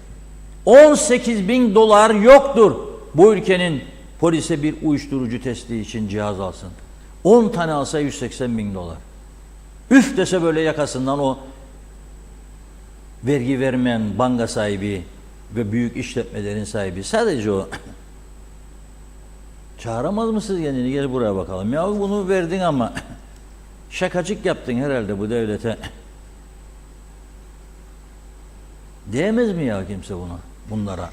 18.000 dolar yoktur bu ülkenin polise bir uyuşturucu testi için cihaz alsın. 10 tane alsa 180.000 dolar. Üf dese böyle yakasından o vergi vermeyen banka sahibi ve büyük işletmelerin sahibi, sadece o. Çağıramaz mısınız kendini? Gel buraya bakalım. Ya bunu verdin ama şakacık yaptın herhalde bu devlete. Diyemez mi ya kimse buna? Bunlara.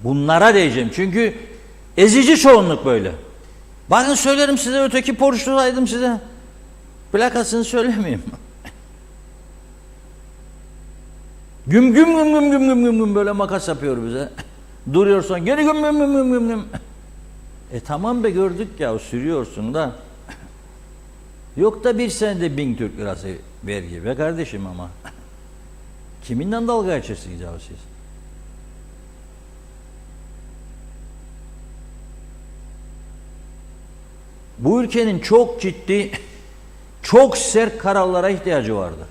Bunlara diyeceğim. Çünkü ezici çoğunluk böyle. Bakın söylerim size, öteki Porsche'daydım size. Plakasını söylemeyeyim. Güm güm güm güm güm güm güm güm böyle makas yapıyor bize. Duruyorsun geri güm güm güm güm güm güm. Tamam be, gördük ya, sürüyorsun da. Yok da bir senede 1000 Türk lirası vergi be kardeşim ama. Kiminle dalga geçirsiniz ya siz? Bu ülkenin çok ciddi, çok sert kararlara ihtiyacı vardır.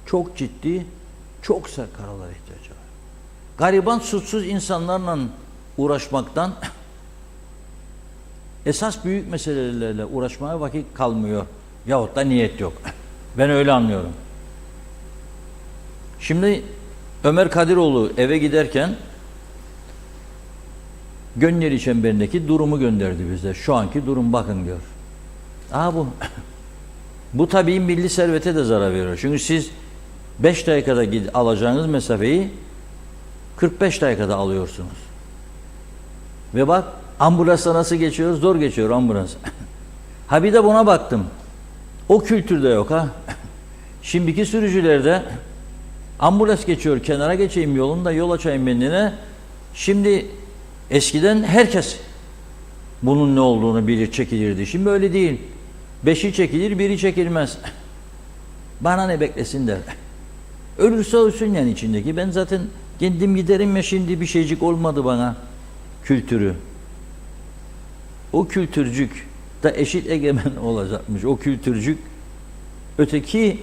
Çok ciddi, çok sert kararlara ihtiyacı var. Gariban, suçsuz insanlarla uğraşmaktan esas büyük meselelerle uğraşmaya vakit kalmıyor. Yahut da niyet yok. Ben öyle anlıyorum. Şimdi Ömer Kadiroğlu eve giderken Gönyeli çemberindeki durumu gönderdi bize. Şu anki durum bakın diyor. Bu. Bu tabii milli servete de zarar veriyor. Çünkü siz 5 dakikada alacağınız mesafeyi 45 dakikada alıyorsunuz. Ve bak ambulansla nasıl geçiyoruz? Zor geçiyor ambulans. Ha bir de buna baktım. O kültürde yok ha. Şimdiki sürücülerde ambulans geçiyor, kenara geçeyim yolunda, yol açayım kendine. Şimdi eskiden herkes bunun ne olduğunu bilir, çekilirdi. Şimdi öyle değil. 5'i çekilir, 1'i çekilmez. Bana ne beklesin der. Ölürse ölsün yani içindeki. Ben zaten kendim giderim ya, şimdi bir şeycik olmadı bana kültürü. O kültürcük da eşit egemen olacakmış. O kültürcük öteki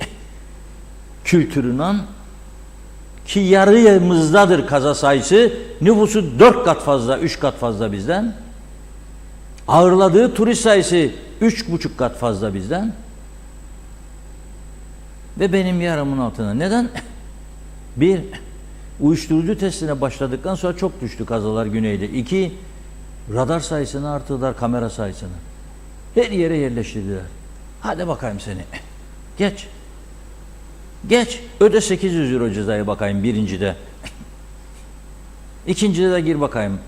kültüründen ki yarımızdadır kaza sayısı, nüfusu 4 kat fazla, 3 kat fazla bizden. Ağırladığı turist sayısı 3,5 kat fazla bizden. Ve benim yarımın altına. Neden? Bir, uyuşturucu testine başladıktan sonra çok düştü kazalar güneyde. 2, radar sayısını arttırdılar, kamera sayısını. Her yere yerleştirdiler. Hadi bakayım seni. Geç. Geç. Öde 800 euro cezayı bakayım birincide. İkincide de gir bakayım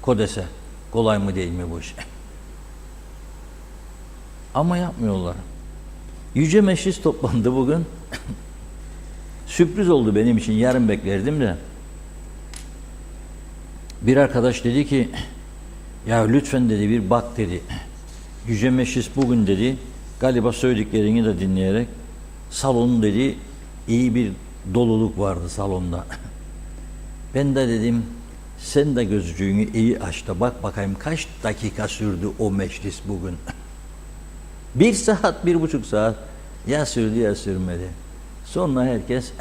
KODES'e. Kolay mı değil mi bu iş? Ama yapmıyorlar. Yüce Meclis toplandı bugün. Sürpriz oldu benim için. Yarın beklerdim de. Bir arkadaş dedi ki ya lütfen dedi bir bak dedi. Yüce Meclis bugün dedi galiba söylediklerini de dinleyerek salonun dedi iyi bir doluluk vardı salonda. Ben de dedim sen de gözcüğünü iyi aç da bak bakayım kaç dakika sürdü o meclis bugün. 1 saat, 1,5 saat ya sürdü ya sürmedi. Sonra herkes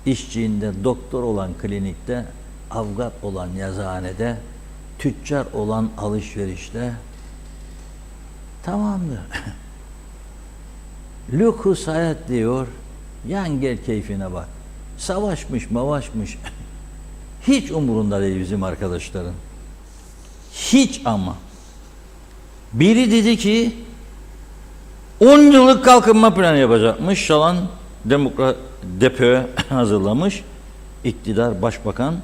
işçiğinde, doktor olan klinikte, avukat olan yazıhanede, tüccar olan alışverişte tamamdır. Lüks hayat diyor, yan gel keyfine bak. Savaşmış, mavaşmış. Hiç umurunda değil bizim arkadaşların. Hiç ama. Biri dedi ki 10 yıllık kalkınma planı yapacakmış. Şalan depo hazırlamış. İktidar, başbakan.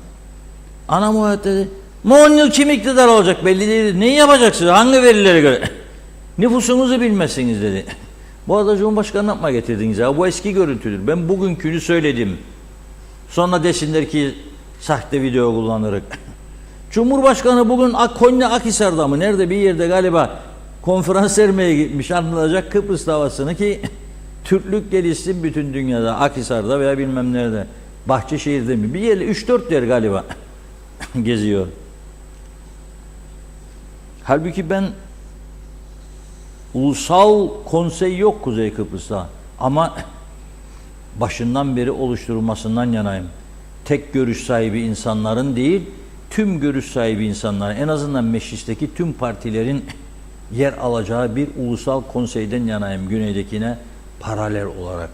Ana muhalefet dedi. 10 yıl kim iktidar olacak belli değil. Neyi yapacaksınız? Hangi verilere göre? Nüfusunuzu bilmezsiniz dedi. Bu arada Cumhurbaşkanı yapma getirdiniz ya. Bu eski görüntüdür. Ben bugünkünü söyledim. Sonra desinler ki sahte video kullanarak. Cumhurbaşkanı bugün Konya Akhisar'da mı? Nerede bir yerde galiba konferans vermeye gitmiş, anlatacak Kıbrıs davasını ki Türklük gelişsin bütün dünyada, Akhisar'da veya bilmem nerede, Bahçeşehir'de mi? Bir yer, 3-4 yer galiba geziyor. Halbuki ben ulusal konsey yok Kuzey Kıbrıs'ta ama başından beri oluşturulmasından yanayım. Tek görüş sahibi insanların değil, tüm görüş sahibi insanların, en azından meclisteki tüm partilerin yer alacağı bir ulusal konseyden yanayım güneydekine paralel olarak.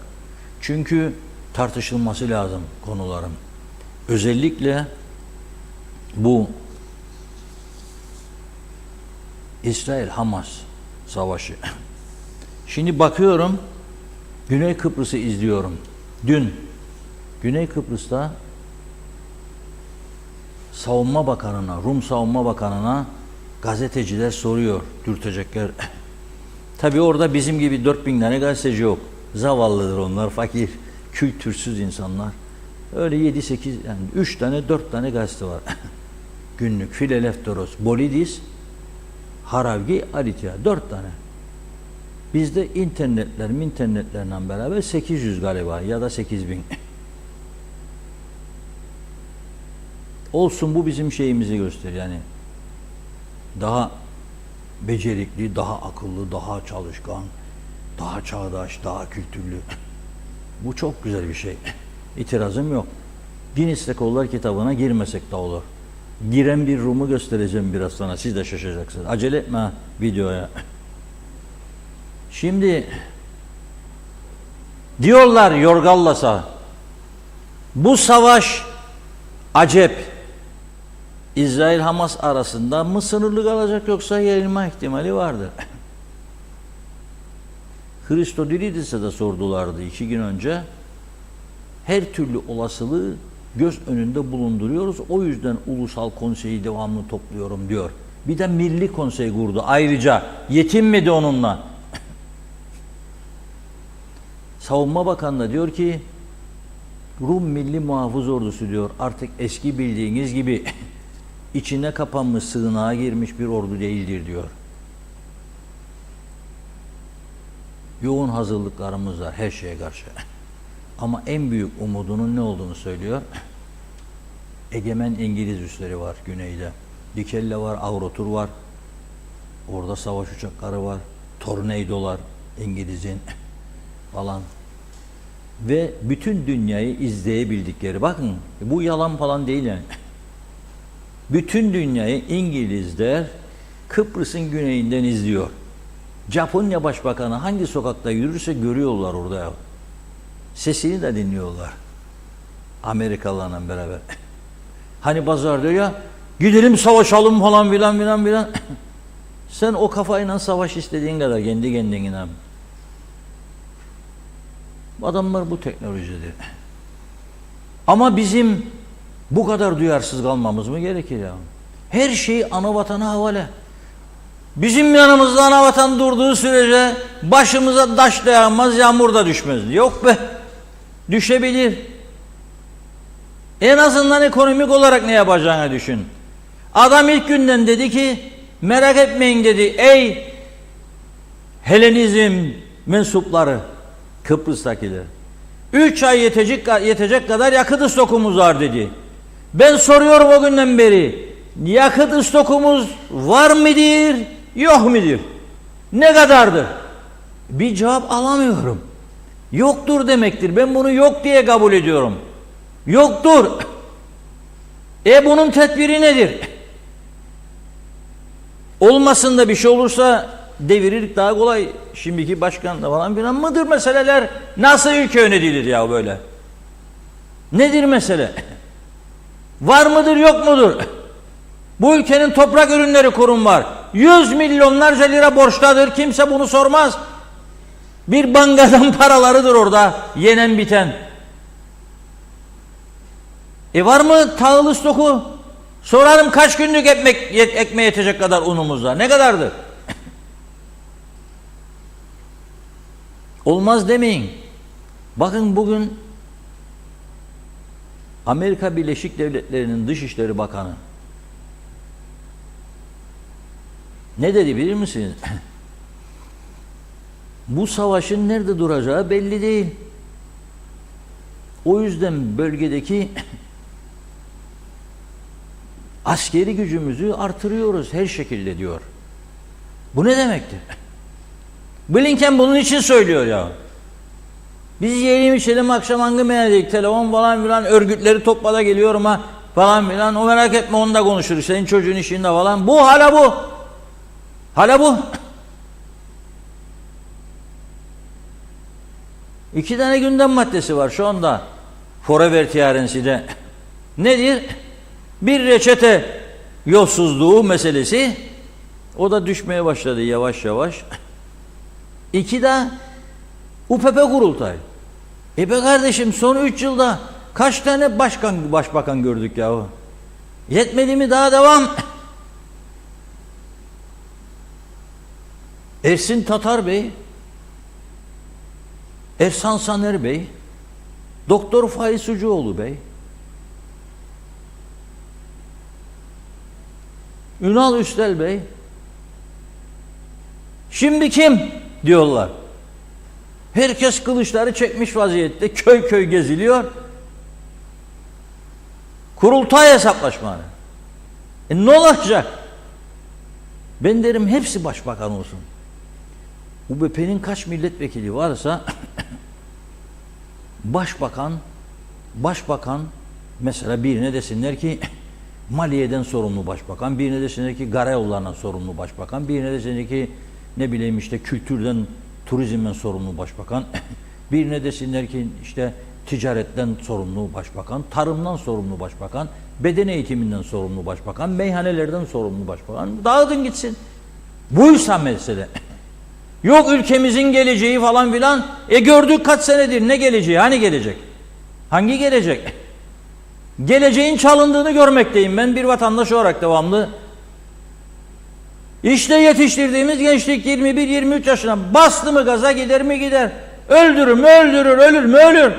Çünkü tartışılması lazım konularım. Özellikle bu İsrail-Hamas savaşı. Şimdi bakıyorum, Güney Kıbrıs'ı izliyorum. Dün Güney Kıbrıs'ta Savunma Bakanı'na, Rum Savunma Bakanı'na gazeteciler soruyor, dürtecekler. Tabii orada bizim gibi 4000 tane gazeteci yok. Zavallıdır onlar, fakir, kültürsüz insanlar. Öyle 7-8, yani 3 tane, 4 tane gazete var. Günlük, Filelefteros, Bolidis, Haravgi, Alitya, 4 tane. Bizde internetlerle beraber 800 galiba ya da 8000. Olsun, bu bizim şeyimizi gösteriyor yani. Daha becerikli, daha akıllı, daha çalışkan, daha çağdaş, daha kültürlü. Bu çok güzel bir şey. İtirazım yok. Guinness Rekorlar kitabına girmesek de olur. Giren bir Rum'u göstereceğim biraz sonra. Siz de şaşacaksınız. Acele etme videoya. Şimdi diyorlar Yorgallas'a, bu savaş acep. İsrail-Hamas arasında mı sınırlı kalacak yoksa yayılma ihtimali vardır. Christodoulides'e de sordulardı 2 gün önce. Her türlü olasılığı göz önünde bulunduruyoruz. O yüzden ulusal konseyi devamlı topluyorum diyor. Bir de milli konsey kurdu. Ayrıca yetinmedi onunla. Savunma Bakanı da diyor ki Rum Milli Muhafız Ordusu diyor artık eski bildiğiniz gibi içine kapanmış, sığınağa girmiş bir ordu değildir diyor. Yoğun hazırlıklarımız var her şeye karşı. Ama en büyük umudunun ne olduğunu söylüyor. Egemen İngiliz üsleri var güneyde. Dikelle var, Avrotur var. Orada savaş uçakları var. Tornadolar İngiliz'in falan. Ve bütün dünyayı izleyebildikleri. Bakın bu yalan falan değil yani. Bütün dünyayı İngilizler Kıbrıs'ın güneyinden izliyor. Japonya Başbakanı hangi sokakta yürürse görüyorlar orada ya. Sesini de dinliyorlar. Amerikalılarla beraber. Hani pazar diyor ya, gidelim savaşalım falan filan filan filan. Sen o kafayla savaş istediğin kadar kendi kendine. Adamlar bu teknolojidir. Ama bizim bu kadar duyarsız kalmamız mı gerekir ya? Her şeyi ana vatana havale. Bizim yanımızda ana vatan durduğu sürece başımıza taş dayanmaz, yağmur da düşmez. Yok be. Düşebilir. En azından ekonomik olarak ne yapacağını düşün. Adam ilk günden dedi ki merak etmeyin dedi. Ey Helenizm mensupları, Kıbrıs'takiler. 3 ay yetecek kadar yakıt stokumuz var dedi. Ben soruyorum o günden beri. Yakıt stokumuz var mıdır, yok mudur? Ne kadardır? Bir cevap alamıyorum. Yoktur demektir. Ben bunu yok diye kabul ediyorum. Yoktur. Bunun tedbiri nedir? Olmasın bir şey olursa deviririk daha kolay. Şimdiki başkanla falan filan mıdır meseleler? Nasıl ülke yönetilir ya böyle? Nedir mesele? Var mıdır yok mudur? Bu ülkenin toprak ürünleri kurum var. 100 milyonlarca lira borçtadır. Kimse bunu sormaz. Bir bankadan paralarıdır orada yenen biten. Var mı tahıl stoku? Sorarım kaç günlük ekmeğe yetecek kadar unumuz var. Ne kadardır? Olmaz demeyin. Bakın bugün Amerika Birleşik Devletleri'nin Dışişleri Bakanı ne dedi bilir misiniz? Bu savaşın nerede duracağı belli değil. O yüzden bölgedeki askeri gücümüzü artırıyoruz her şekilde diyor. Bu ne demektir? Blinken bunun için söylüyor ya. Biz yiyelim içelim akşam hangi meğerdik telefon falan filan örgütleri toplada geliyorum ha falan filan o merak etme onu da konuşuruz senin çocuğun işinde falan. Bu hala bu. Hala bu. 2 tane gündem maddesi var şu anda. Forever TRNC'de. Nedir? Bir reçete yolsuzluğu meselesi. O da düşmeye başladı yavaş yavaş. 2 de UPP kurultay. Be kardeşim son 3 yılda kaç tane başbakan gördük yahu? Yetmedi mi daha devam? Ersin Tatar Bey, Ersan Saner Bey, Doktor Faiz Sucuoğlu Bey, Ünal Üstel Bey, şimdi kim diyorlar. Herkes kılıçları çekmiş vaziyette köy köy geziliyor. Kurultay hesaplaşmaları. Ne olacak? Ben derim hepsi başbakan olsun. UBP'nin kaç milletvekili varsa başbakan mesela birine desinler ki maliyeden sorumlu başbakan, birine desinler ki karayollarından sorumlu başbakan, birine desinler ki ne bileyim işte kültürden, turizmden sorumlu başbakan, birine desinler ki işte ticaretten sorumlu başbakan, tarımdan sorumlu başbakan, beden eğitiminden sorumlu başbakan, meyhanelerden sorumlu başbakan. Dağıtın gitsin. Buysa mesele. Yok ülkemizin geleceği falan filan. Gördük kaç senedir, ne geleceği? Hani gelecek? Hangi gelecek? Geleceğin çalındığını görmekteyim ben bir vatandaş olarak devamlı. İşte yetiştirdiğimiz gençlik 21-23 yaşına bastı mı gaza gider mi gider. Öldürür mü öldürür, ölür mü ölür.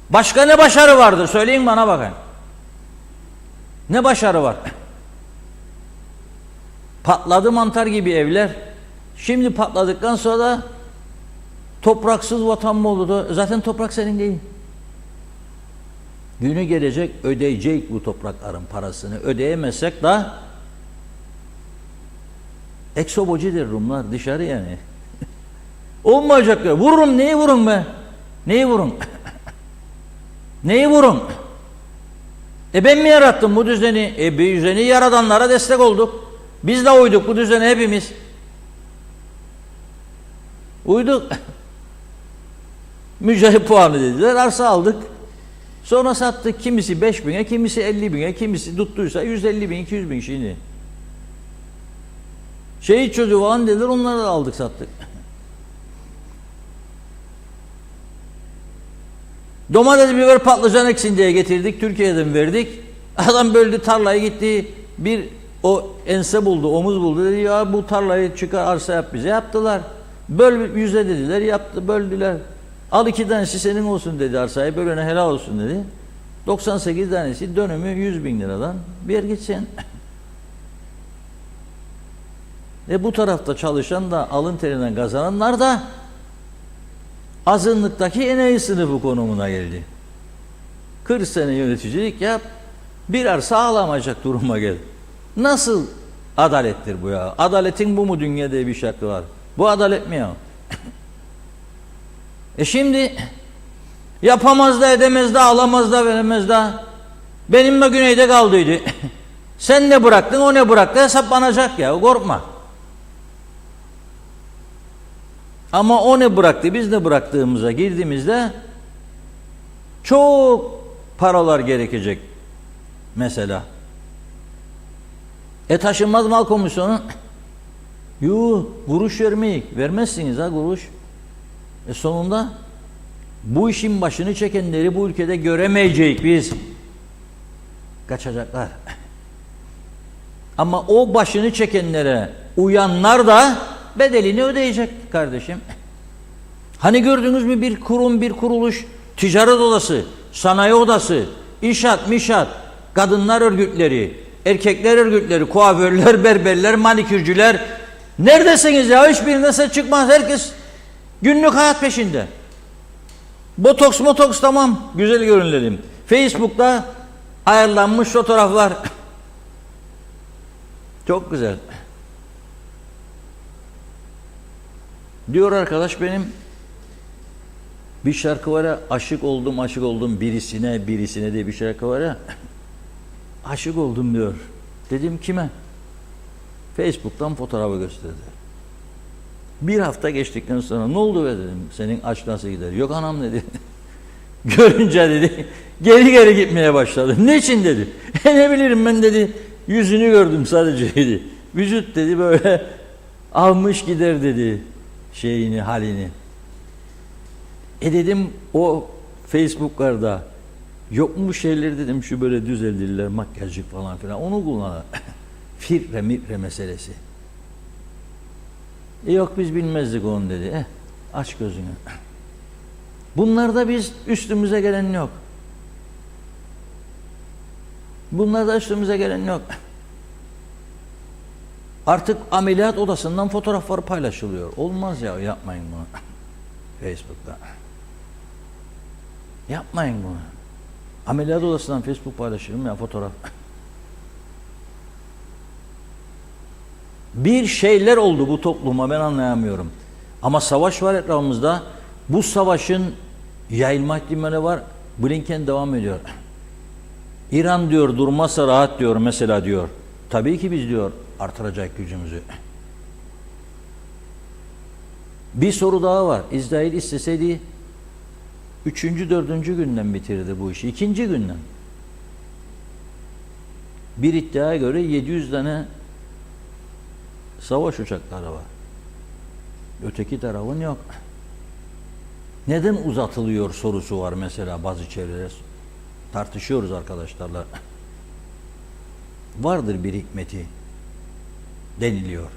Başka ne başarı vardır? Söyleyin bana bakın. Ne başarı var? Patladı mantar gibi evler. Şimdi patladıktan sonra da topraksız vatan mı oldu? Zaten toprak senin değil. Günü gelecek ödeyecek bu toprakların parasını. Ödeyemezsek de eksobocidir Rumlar dışarı yani. Olmayacak ya. Vururum, neyi vurun be? Neyi vurun? Neyi vurun? Ben mi yarattım bu düzeni? Bu düzeni yaradanlara destek olduk. Biz de uyduk bu düzene hepimiz. Uyduk. Mücahit puanı dediler. Arsa aldık. Sonra sattık. Kimisi 5.000'e, kimisi 50.000'e, kimisi tuttuysa 150.000, 200.000 şimdi. Şehit çocuğu falan dediler. Onları da aldık sattık. Domates, biber, patlıcan eksin diye getirdik. Türkiye'den verdik. Adam böldü tarlayı gitti. O ense buldu, omuz buldu. Dedi ya bu tarlayı çıkar arsa yap bize. Yaptılar. Böl 100'e dediler. Yaptı, böldüler. Al 2 tanesi senin olsun dedi arsayı. Bölene helal olsun dedi. 98 tanesi dönümü 100.000 liradan ver gitsin. Bu tarafta çalışan da alın terinden kazananlar da azınlıktaki enayi sınıfı konumuna geldi. 40 sene yöneticilik yap, bir arsa alamayacak duruma gel. Nasıl adalettir bu ya? Adaletin bu mu dünya diye bir şarkı var. Bu adalet mi ya? Şimdi yapamaz da edemez de alamaz da veremez de. Benim de güneyde kaldıydı. Sen ne bıraktın o ne bıraktı hesaplanacak ya, korkma. Ama o ne bıraktı biz ne bıraktığımıza girdiğimizde çok paralar gerekecek mesela. Taşınmaz mal komisyonu kuruş vermezsiniz ha kuruş. Sonunda bu işin başını çekenleri bu ülkede göremeyecek biz. Kaçacaklar. Ama o başını çekenlere uyanlar da bedelini ödeyecek kardeşim. Hani gördünüz mü bir kurum, bir kuruluş, ticaret odası, sanayi odası, inşaat, mişat, kadınlar örgütleri, erkekler örgütleri, kuaförler, berberler, manikürcüler. Neredesiniz ya? Hiçbirinden ses çıkmaz. Herkes günlük hayat peşinde. Botoks tamam. Güzel görünelim. Facebook'ta ayarlanmış fotoğraflar. Çok güzel. Diyor arkadaş benim bir şarkı var ya, aşık oldum birisine diye bir şarkı var ya. Aşık oldum diyor. Dedim kime? Facebook'tan fotoğrafı gösterdi. Bir hafta geçtikten sonra ne oldu be dedim. Senin aşk nasıl gider? Yok anam dedi. Görünce dedi geri gitmeye başladı. Niçin dedi. Ne bilirim ben dedi. Yüzünü gördüm sadece dedi. Vücut dedi böyle almış gider dedi şeyini, halini. Dedim o Facebook'larda yok mu şeyler dedim şu böyle düzeldirler makyajcık falan filan onu kullanır. Firre meselesi. Yok biz bilmezdik onu dedi. Aç gözünü. Bunlarda biz üstümüze gelen yok. Bunlarda üstümüze gelen yok. Artık ameliyat odasından fotoğraflar paylaşılıyor. Olmaz ya, yapmayın bunu. Facebook'ta. Yapmayın bunu. Ameliyat odasından Facebook paylaşırım ya fotoğraf. Bir şeyler oldu bu topluma, ben anlayamıyorum. Ama savaş var etrafımızda. Bu savaşın yayılma ihtimali var. Blinken devam ediyor. İran diyor durmazsa rahat diyor mesela diyor. Tabii ki biz diyor artıracak gücümüzü. Bir soru daha var. İsrail isteseydi 3. 4. günden bitirdi bu işi. 2. günden. Bir iddiaya göre 700 tane savaş uçakları var. Öteki tarafın yok. Neden uzatılıyor sorusu var mesela bazı çevreler. Tartışıyoruz arkadaşlarla. Vardır bir hikmeti deniliyor.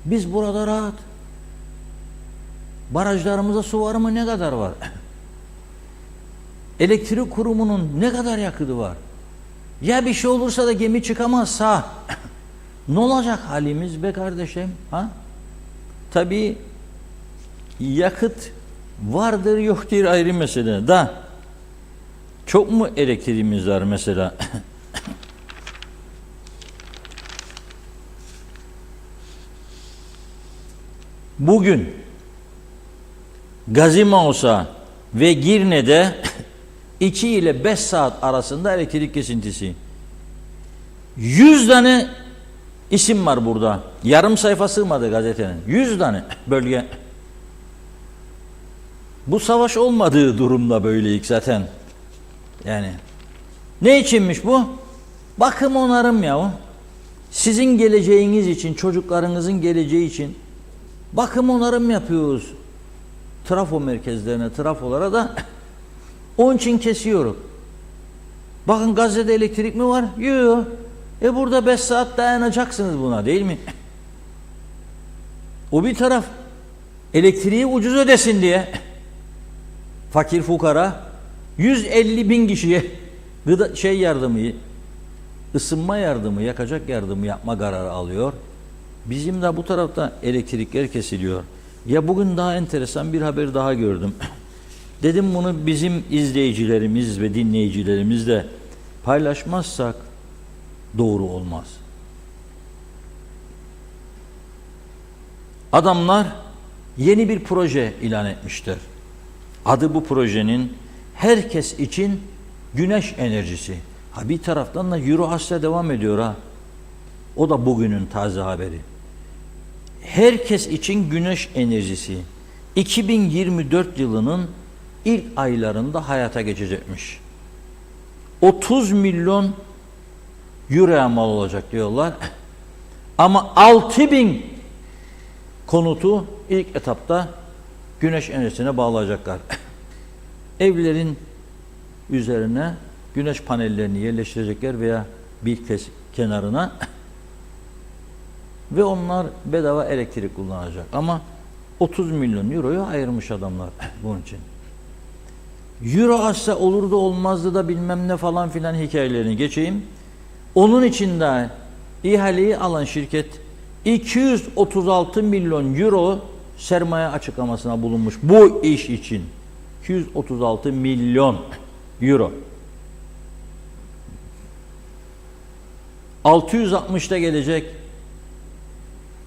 Biz burada rahat. Barajlarımızda su var mı? Ne kadar var? Elektrik kurumunun ne kadar yakıtı var? Ya bir şey olursa da gemi çıkamazsa ne olacak halimiz be kardeşim? Ha? Tabii yakıt vardır yoktur ayrı mesele. Da çok mu elektriğimiz var mesela? Bugün Gazi Mausa ve Girne'de 2 ile 5 saat arasında elektrik kesintisi. 100 tane isim var burada. Yarım sayfa sığmadı gazetenin. 100 tane bölge. Bu savaş olmadığı durumda böyleyik zaten. Yani ne içinmiş bu? Bakım onarım ya. Sizin geleceğiniz için, çocuklarınızın geleceği için bakım onarım yapıyoruz. Trafo merkezlerine, trafolara da onun için kesiyoruz. Bakın Gazze'de elektrik mi var? Yok. Burada 5 saat dayanacaksınız buna değil mi? O bir taraf elektriği ucuz ödesin diye fakir fukara 150 bin kişiye gıda yardımı, ısınma yardımı, yakacak yardımı yapma kararı alıyor. Bizim de bu tarafta elektrikler kesiliyor. Ya bugün daha enteresan bir haber daha gördüm. Dedim bunu bizim izleyicilerimiz ve dinleyicilerimizle paylaşmazsak doğru olmaz. Adamlar yeni bir proje ilan etmişler. Adı bu projenin herkes için güneş enerjisi. Ha bir taraftan da Euroasya devam ediyor ha. O da bugünün taze haberi. Herkes için güneş enerjisi 2024 yılının ilk aylarında hayata geçecekmiş. 30 milyon euroya mal olacak diyorlar. Ama 6.000 konutu ilk etapta güneş enerjisine bağlayacaklar. Evlerin üzerine güneş panellerini yerleştirecekler veya bir kenarına ve onlar bedava elektrik kullanacak. Ama 30 milyon euroyu ayırmış adamlar bunun için. Euroasya olur da olmazdı da bilmem ne falan filan hikayelerini geçeyim. Onun için de ihaleyi alan şirket 236 milyon euro sermaye açıklamasına bulunmuş bu iş için. 236 milyon euro. 660'da gelecek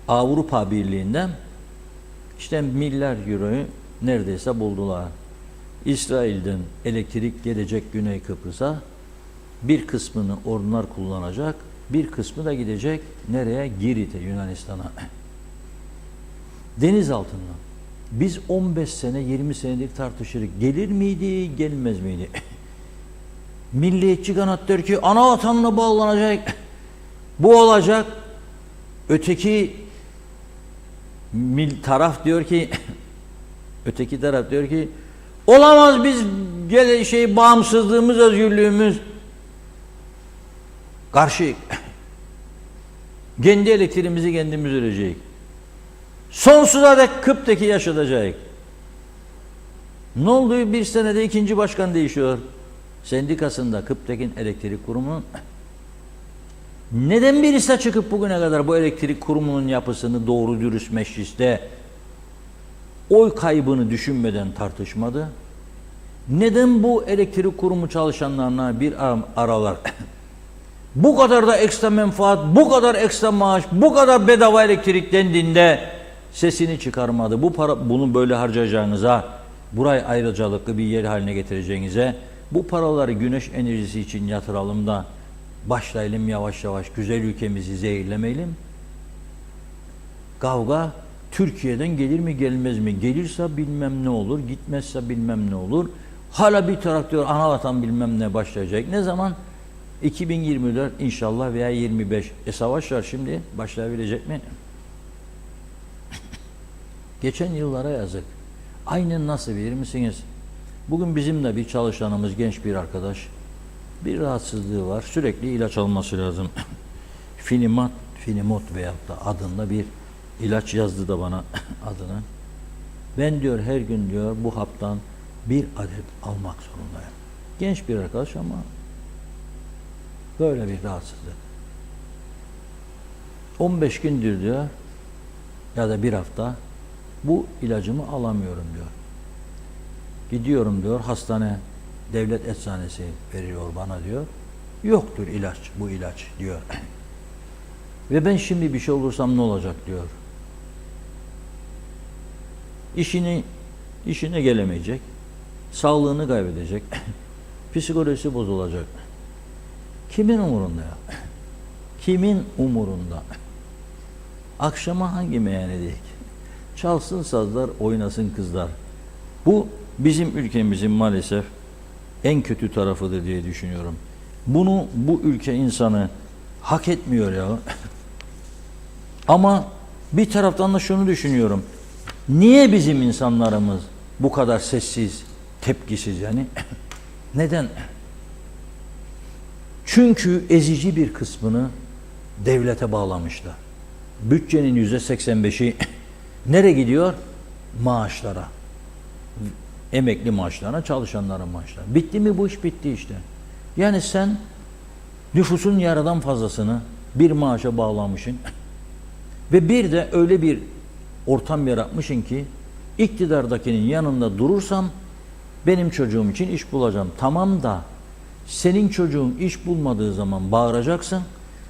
Avrupa Birliği'nden işte milyar euroyu neredeyse buldular. İsrail'den elektrik gelecek Güney Kıbrıs'a, bir kısmını onlar kullanacak, bir kısmı da gidecek nereye? Girit'e, Yunanistan'a. Deniz altından. Biz 15 sene, 20 senedir tartışırız. Gelir miydi, gelmez miydi? Milliyetçi kanat der ki ana vatanına bağlanacak. Bu olacak. Öteki taraf diyor ki öteki taraf diyor ki olamaz, biz bağımsızlığımız, özgürlüğümüz karşı. Kendi elektriğimizi kendimiz üreteceğiz. Sonsuza dek Kıp'taki yaşatacak. Ne oldu? Bir senede ikinci başkan değişiyor. Sendikasında Kıp'tekin elektrik kurumu. Neden birisi çıkıp bugüne kadar bu elektrik kurumunun yapısını doğru dürüst mecliste oy kaybını düşünmeden tartışmadı? Neden bu elektrik kurumu çalışanlarına bir aralar bu kadar da ekstra menfaat, bu kadar ekstra maaş, bu kadar bedava elektrik dendiğinde sesini çıkarmadı. Bu para, bunu böyle harcayacağınıza, burayı ayrıcalıklı bir yer haline getireceğinize, bu paraları güneş enerjisi için yatıralım da başlayalım yavaş yavaş güzel ülkemizi zehirlemeyelim. Kavga Türkiye'den gelir mi gelmez mi? Gelirse bilmem ne olur, gitmezse bilmem ne olur. Hala bir taraf diyor ana vatan bilmem ne başlayacak. Ne zaman? 2024 inşallah veya 25. Savaş var şimdi. Başlayabilecek mi? Geçen yıllara yazık. Aynen nasıl bilir misiniz? Bugün bizim de bir çalışanımız, genç bir arkadaş. Bir rahatsızlığı var. Sürekli ilaç alması lazım. Finimot veyahut da adında bir ilaç yazdı da bana adını. Ben diyor her gün diyor bu haptan bir adet almak zorundayım. Genç bir arkadaş ama böyle bir rahatsızlık. 15 gündür diyor ya da bir hafta bu ilacımı alamıyorum diyor. Gidiyorum diyor hastane, devlet eczanesi veriyor bana diyor. Yoktur ilaç, bu ilaç diyor. Ve ben şimdi bir şey olursam ne olacak diyor. İşine gelemeyecek, sağlığını kaybedecek, psikolojisi bozulacak. Kimin umurunda ya? Kimin umurunda? Akşama hangi meyhanedeyik? Çalsın sazlar, oynasın kızlar. Bu bizim ülkemizin maalesef en kötü tarafıdır diye düşünüyorum. Bunu bu ülke insanı hak etmiyor ya. Ama bir taraftan da şunu düşünüyorum. Niye bizim insanlarımız bu kadar sessiz, tepkisiz yani? Neden? Çünkü ezici bir kısmını devlete bağlamışlar. Bütçenin %85'i nereye gidiyor? Maaşlara. Emekli maaşlarına, çalışanların maaşlarına. Bitti mi bu iş? Bitti işte. Yani sen nüfusun yarıdan fazlasını bir maaşa bağlamışsın. Ve bir de öyle bir ortam yaratmışsın ki iktidardakinin yanında durursam benim çocuğum için iş bulacağım. Tamam da senin çocuğun iş bulmadığı zaman bağıracaksın.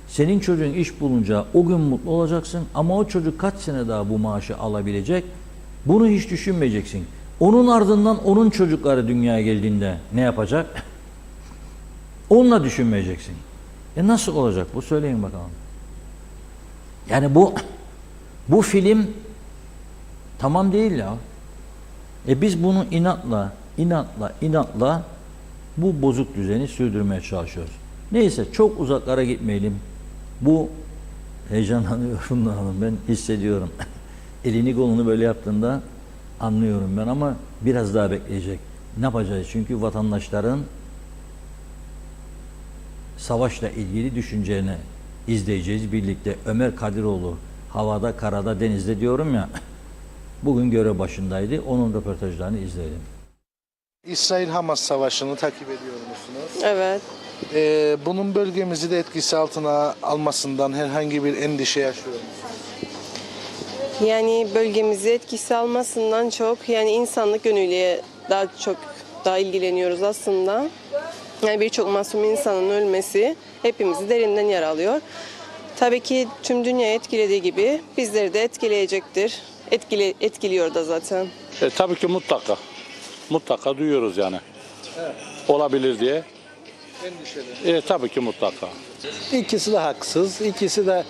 Senin çocuğun iş bulunca o gün mutlu olacaksın. Ama o çocuk kaç sene daha bu maaşı alabilecek? Bunu hiç düşünmeyeceksin. Onun ardından onun çocukları dünyaya geldiğinde ne yapacak? Onunla düşünmeyeceksin. Nasıl olacak bu? Söyleyin bakalım. Yani bu film tamam değil ya. Biz bunu inatla bu bozuk düzeni sürdürmeye çalışıyoruz. Neyse çok uzaklara gitmeyelim. Bu heyecanlanıyorum hanım, ben hissediyorum. Elini kolunu böyle yaptığında anlıyorum ben ama biraz daha bekleyecek. Ne yapacağız? Çünkü vatandaşların savaşla ilgili düşüncelerini izleyeceğiz birlikte. Ömer Kadiroğlu havada, karada, denizde diyorum ya. Bugün görev başındaydı. Onun röportajlarını izleyelim. İsrail-Hamas savaşını takip ediyor musunuz? Evet. Bunun bölgemizi de etkisi altına almasından herhangi bir endişe yaşıyor musunuz? Yani bölgemizi etkisi almasından çok yani insanlık yönüyle daha ilgileniyoruz aslında. Yani birçok masum insanın ölmesi hepimizi derinden yaralıyor. Tabii ki tüm dünyayı etkilediği gibi bizleri de etkileyecektir. Etkiliyor da zaten. Tabii ki mutlaka. Mutlaka duyuyoruz yani. Evet. Olabilir diye. Endişeli. Tabii ki mutlaka. İkisi de haksız. İkisi de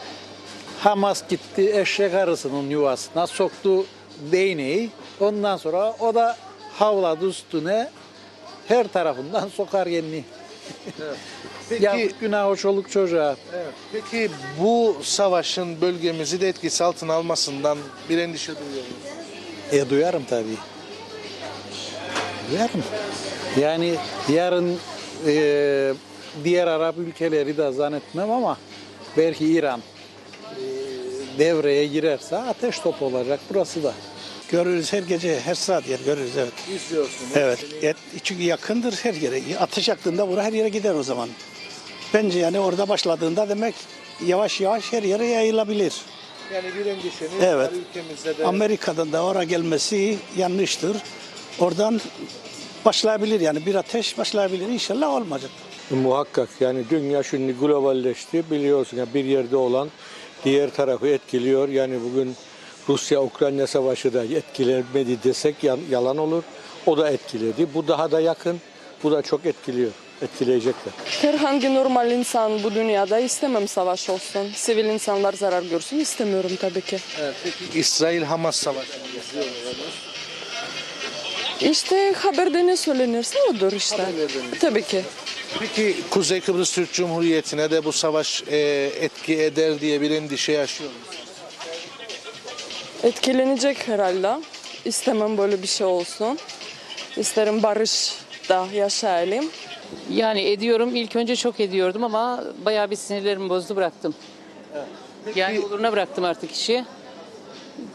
Hamas gitti eşek arısının yuvasına soktu değneği. Ondan sonra o da havladı üstüne her tarafından sokar kendini. Evet. Ya Peki, günah o çoluk çocuğa. evet. Peki bu savaşın bölgemizi de etkisi altına almasından bir endişe duyuyor musunuz? Duyarım tabii. Duyarım. Yani yarın diğer Arap ülkeleri de zannetmem ama belki İran devreye girerse ateş topu olacak burası da. Görürüz her gece, her saat yer görürüz, evet. İzliyorsunuz. Evet, çünkü yakındır her yere. Ateş yaktığında vura her yere gider o zaman. Bence yani orada başladığında demek yavaş yavaş her yere yayılabilir. Yani bir endişeniz Evet. var ülkemizde de. Amerika'dan da oraya gelmesi yanlıştır. Oradan başlayabilir yani bir ateş başlayabilir. İnşallah olmayacak. Muhakkak yani dünya şimdi globalleşti biliyorsun ya bir yerde olan diğer tarafı etkiliyor. Yani bugün Rusya-Ukrayna savaşı da etkilemedi desek yalan olur. O da etkiledi. Bu daha da yakın. Bu da çok etkiliyor. Etkileyecekler. Herhangi normal insan bu dünyada istemem savaş olsun. Sivil insanlar zarar görsün istemiyorum tabii ki. Evet, peki İsrail-Hamas savaşını izliyor musunuz? İşte haberde ne söylenirse odur işte. Tabii ki. Peki Kuzey Kıbrıs Türk Cumhuriyeti'ne de bu savaş etki eder diye bir endişe yaşıyor musunuz? Etkilenecek herhalde. İstemem böyle bir şey olsun. İsterim barış da yaşayalım. Yani ediyorum. İlk önce çok ediyordum ama bayağı bir sinirlerimi bozdu bıraktım. Yani oluruna bıraktım artık işi.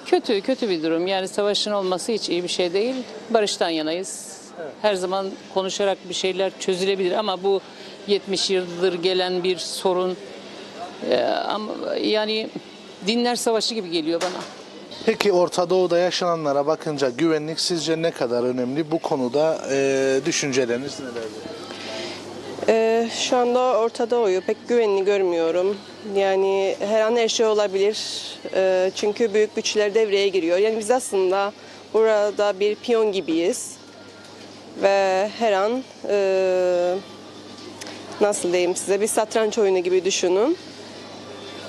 Kötü bir durum. Yani savaşın olması hiç iyi bir şey değil. Barıştan yanayız. Her zaman konuşarak bir şeyler çözülebilir ama bu 70 yıldır gelen bir sorun. Ama yani dinler savaşı gibi geliyor bana. Peki Orta Doğu'da yaşananlara bakınca güvenlik sizce ne kadar önemli? Bu konuda düşünceleriniz nelerdir? Şu anda Orta Doğu'yu pek güvenli görmüyorum. Yani her an her şey olabilir. Çünkü büyük güçler devreye giriyor. Yani biz aslında burada bir piyon gibiyiz. Ve her an nasıl diyeyim size bir satranç oyunu gibi düşünün.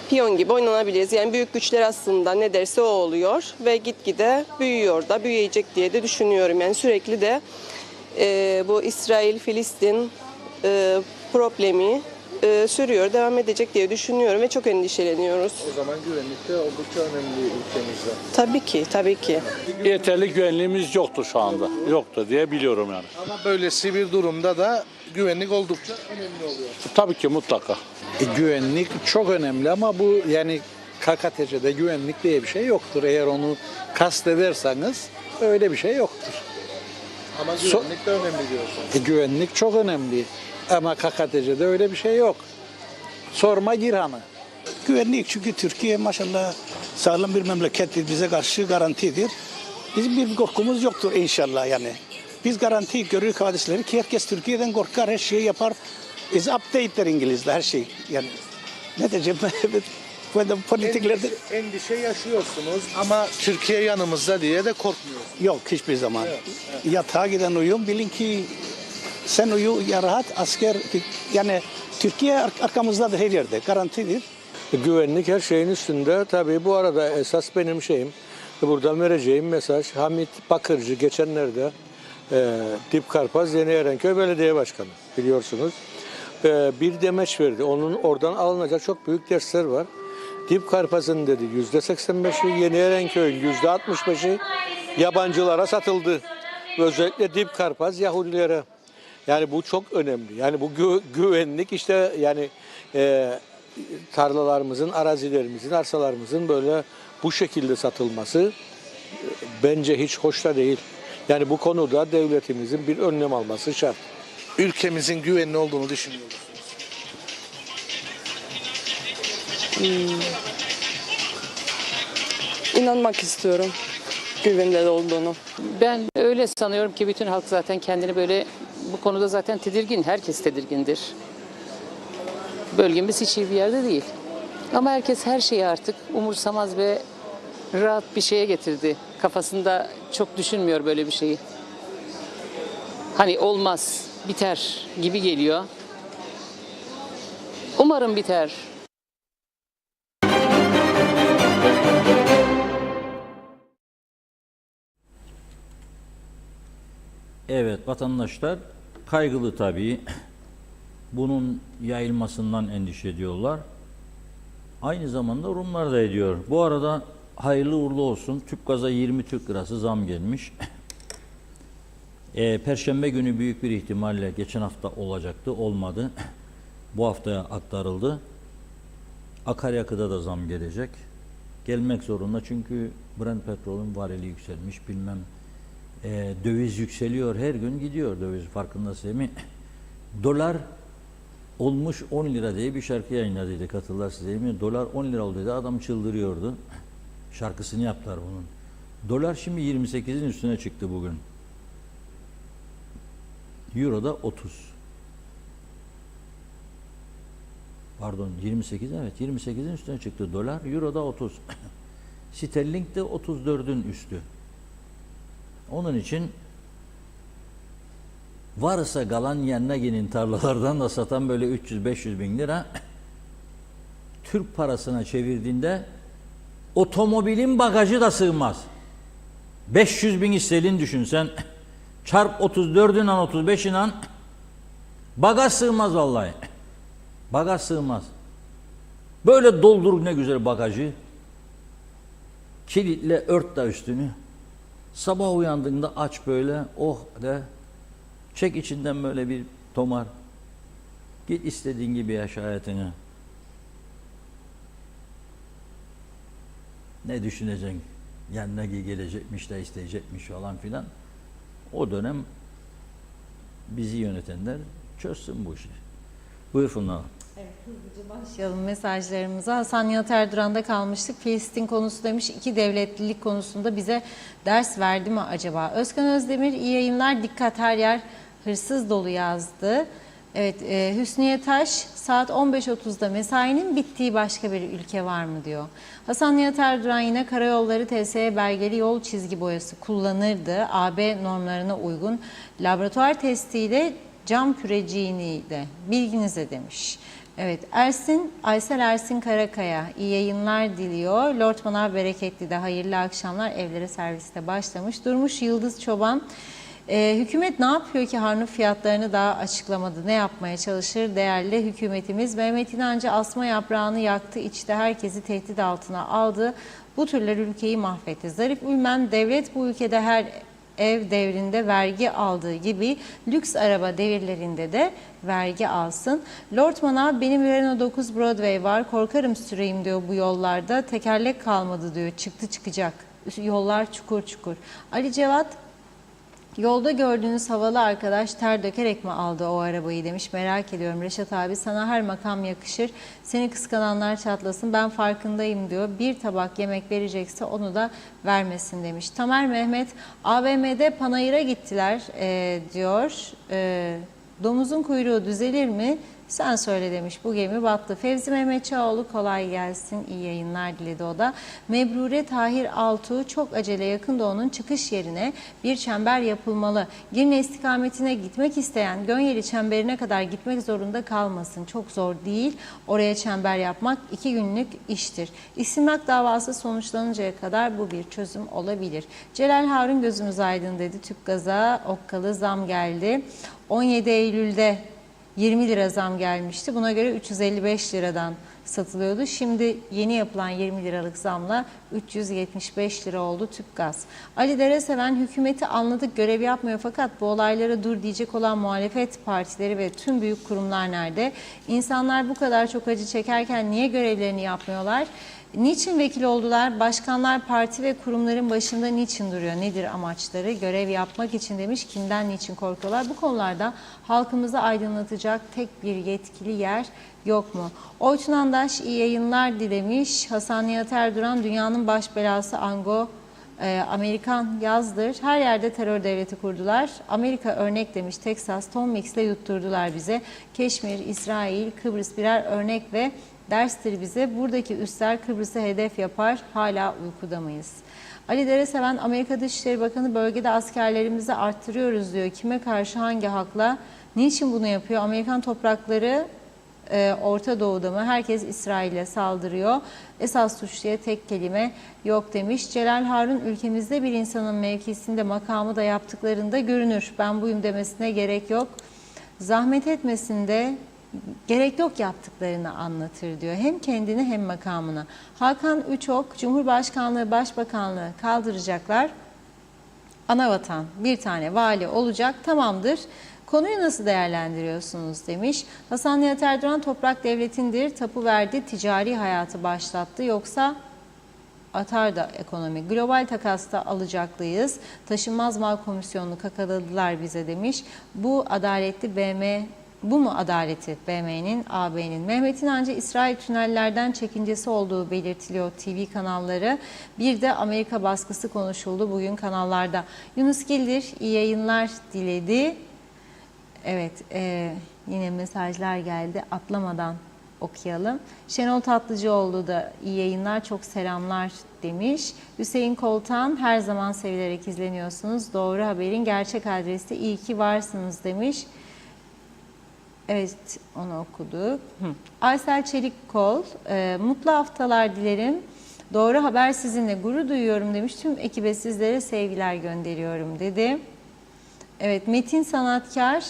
Piyon gibi oynanabiliriz. Yani büyük güçler aslında ne derse o oluyor ve gitgide büyüyor da büyüyecek diye de düşünüyorum. Yani sürekli de bu İsrail-Filistin problemi sürüyor, devam edecek diye düşünüyorum ve çok endişeleniyoruz. O zaman güvenlik de oldukça önemli ülkemizde. Tabii ki. Yeterli güvenliğimiz yoktur şu anda. Yoktur diye biliyorum yani. Ama böylesi bir durumda da güvenlik oldukça önemli oluyor. Tabii ki mutlaka. Güvenlik çok önemli ama bu yani KKTC'de güvenlik diye bir şey yoktur. Eğer onu kastederseniz öyle bir şey yoktur. Ama güvenlik de önemli diyorsunuz. Güvenlik çok önemli ama KKTC'de öyle bir şey yok. Sorma Girhan'ı. Güvenlik çünkü Türkiye maşallah sağlam bir memlekettir. Bize karşı garantidir. Bizim bir korkumuz yoktur inşallah yani. Biz garanti görürük hadisleri ki herkes Türkiye'den korkar, her şeyi yapar. Is update'ler İngilizce her şey. Yani ne diyeceğim? Politiklerde Endişe yaşıyorsunuz ama Türkiye yanımızda diye de korkmuyorsunuz. yok hiçbir zaman. Yatağa giden uyum bilin ki sen uyu ya rahat asker yani Türkiye arkamızdadır her yerde garantidir. Güvenlik her şeyin üstünde. Tabii bu arada esas benim şeyim, buradan vereceğim mesaj Hamit Bakırcı geçenlerde Dipkarpaz Yeni Erenköy Belediye Başkanı biliyorsunuz. Bir demeç verdi. Onun oradan alınacak çok büyük dersler var. Dipkarpaz'ın dedi %85'i, Yeni Erenköy'ün %65'i yabancılara satıldı. Özellikle Dipkarpaz Yahudilere. Yani bu çok önemli. Yani bu güvenlik işte yani tarlalarımızın, arazilerimizin, arsalarımızın böyle bu şekilde satılması bence hiç hoş da değil. Yani bu konuda devletimizin bir önlem alması şart. Ülkemizin güvenli olduğunu düşünüyor musunuz? İnanmak istiyorum güvende olduğunu. Ben öyle sanıyorum ki bütün halk zaten kendini böyle bu konuda zaten tedirgin. Herkes tedirgindir. Bölgemiz hiç iyi bir yerde değil. Ama herkes her şeyi artık umursamaz ve rahat bir şeye getirdi. Kafasında çok düşünmüyor böyle bir şeyi. Hani olmaz, biter gibi geliyor. Umarım biter. Evet, vatandaşlar kaygılı tabii. Bunun yayılmasından endişe ediyorlar. Aynı zamanda Rumlar da ediyor. Bu arada hayırlı uğurlu olsun. Tüpgaza 20 Türk lirası zam gelmiş. Perşembe günü büyük bir ihtimalle geçen hafta olacaktı. Olmadı. Bu haftaya aktarıldı. Akaryakıda da zam gelecek. Gelmek zorunda çünkü Brent petrolün varili yükselmiş. Bilmem döviz yükseliyor. Her gün gidiyor döviz. Farkındasınız değil mi? Dolar olmuş 10 lira diye bir şarkı yayınladıydı. Hatırlarsınız değil mi? Dolar 10 lira oldu dedi. Adam çıldırıyordu. Şarkısını yaptılar bunun. Dolar şimdi 28'in üstüne çıktı bugün. Euro da 30. Pardon 28, evet 28'in üstüne çıktı dolar. Euro da 30. Sterling de 34'ün üstü. Onun için varsa kalan Yennaginin tarlalardan da satan böyle 300-500 bin lira Türk parasına çevirdiğinde otomobilin bagajı da sığmaz. 500 bin sterlin düşünsen çarp 34'ün an 35'in an bagaj sığmaz vallahi. Bagaj sığmaz. Böyle doldur ne güzel bagajı. Kilitle ört da üstünü. Sabah uyandığında aç böyle, oh de. Çek içinden böyle bir tomar. Git istediğin gibi yaşa hayatını. Ne düşüneceksin? Yanına gelecekmiş de isteyecekmiş falan filan. O dönem bizi yönetenler çözsün bu işi. Buyur Funda Hanım. Evet, hızlıca başlayalım mesajlarımıza. Hasan Nihat Erduran'da kalmıştık. Filistin konusu demiş, iki devletlilik konusunda bize ders verdi mi acaba? Özkan Özdemir, iyi yayınlar, dikkat her yer hırsız dolu yazdı. Evet, Hüsniye Taş, saat 15.30'da mesainin bittiği başka bir ülke var mı diyor. Hasan Nihat Erduran yine karayolları TSE belgeli yol çizgi boyası kullanırdı. AB normlarına uygun laboratuvar testiyle cam küreciğini de bilginize demiş. Evet, Aysel Ersin Karakaya iyi yayınlar diliyor. Lord Manav bereketli de hayırlı akşamlar, evlere serviste başlamış. Durmuş Yıldız Çoban, hükümet ne yapıyor ki harnuf fiyatlarını daha açıklamadı. Ne yapmaya çalışır değerli hükümetimiz? Mehmet İnancı asma yaprağını yaktı, içte herkesi tehdit altına aldı. Bu türler ülkeyi mahvetti. Zarif Ülmen, devlet bu ülkede her ev devrinde vergi aldığı gibi lüks araba devirlerinde de vergi alsın. Lord Manav, benim Renault 9 Broadway var, korkarım süreyim diyor bu yollarda. Tekerlek kalmadı diyor, çıktı çıkacak. Yollar çukur çukur. Ali Cevat, yolda gördüğünüz havalı arkadaş ter dökerek mi aldı o arabayı demiş. Merak ediyorum Reşat abi, sana her makam yakışır. Seni kıskananlar çatlasın, ben farkındayım diyor. Bir tabak yemek verecekse onu da vermesin demiş. Tamer Mehmet, AVM'de panayıra gittiler diyor. Domuzun kuyruğu düzelir mi? Sen söyle demiş, bu gemi battı. Fevzi Mehmet Çağoğlu, kolay gelsin, iyi yayınlar diledi o da. Mebrure Tahir Altuğ, çok acele Yakın Doğu'nun çıkış yerine bir çember yapılmalı. Girne istikametine gitmek isteyen Gönyeli çemberine kadar gitmek zorunda kalmasın. Çok zor değil, oraya çember yapmak 2 günlük iştir. İstimlak davası sonuçlanıncaya kadar bu bir çözüm olabilir. Celal Harun, gözümüz aydın dedi. Tüpgaz'a okkalı zam geldi. 17 Eylül'de 20 lira zam gelmişti. Buna göre 355 liradan satılıyordu. Şimdi yeni yapılan 20 liralık zamla 375 lira oldu tüpgaz. Ali Dereseven, hükümeti anladık, görev yapmıyor fakat bu olaylara dur diyecek olan muhalefet partileri ve tüm büyük kurumlar nerede? İnsanlar bu kadar çok acı çekerken niye görevlerini yapmıyorlar? Niçin vekil oldular? Başkanlar parti ve kurumların başında niçin duruyor? Nedir amaçları? Görev yapmak için demiş. Kimden niçin korkuyorlar? Bu konularda halkımızı aydınlatacak tek bir yetkili yer yok mu? Oytun Andaş, iyi yayınlar dilemiş. Hasan Nihat Erduran, dünyanın baş belası Amerikan yazdır. Her yerde terör devleti kurdular. Amerika örnek demiş. Texas, Tom Mix'le yutturdular bize. Keşmir, İsrail, Kıbrıs birer örnek ve derstir bize. Buradaki üsler Kıbrıs'ı hedef yapar. Hala uykuda mıyız? Ali Dereseven, Amerika Dışişleri Bakanı bölgede askerlerimizi arttırıyoruz diyor. Kime karşı, hangi hakla? Niçin bunu yapıyor? Amerikan toprakları Orta Doğu'da mı? Herkes İsrail'e saldırıyor. Esas suçluya tek kelime yok demiş. Celal Harun, ülkemizde bir insanın mevkisinde makamı da yaptıklarında görünür. Ben buyum demesine gerek yok. Zahmet etmesinde gerek yok, yaptıklarını anlatır diyor. Hem kendini hem makamını. Hakan Üçok, Cumhurbaşkanlığı, Başbakanlığı kaldıracaklar. Anavatan bir tane vali olacak, tamamdır. Konuyu nasıl değerlendiriyorsunuz demiş. Hasan Nihat Erduran, toprak devletindir, tapu verdi, ticari hayatı başlattı, yoksa atar da ekonomi. Global takasta alacaklıyız. Taşınmaz mal komisyonunu kakaladılar bize demiş. Bu adaletli bu mu adaleti BM'nin, AB'nin? Mehmet İnancı, İsrail tünellerden çekincesi olduğu belirtiliyor TV kanalları. Bir de Amerika baskısı konuşuldu bugün kanallarda. Yunus Gildir, iyi yayınlar diledi. Evet, yine mesajlar geldi. Atlamadan okuyalım. Şenol Tatlıcıoğlu da iyi yayınlar, çok selamlar demiş. Hüseyin Koltan, her zaman sevilerek izleniyorsunuz. Doğru Haber'in gerçek adresi, iyi ki varsınız demiş. Evet, onu okuduk. Aysel Çelikkol, mutlu haftalar dilerim. Doğru Haber sizinle gurur duyuyorum demiş. Tüm ekibe sizlere sevgiler gönderiyorum dedi. Evet, Metin Sanatkar,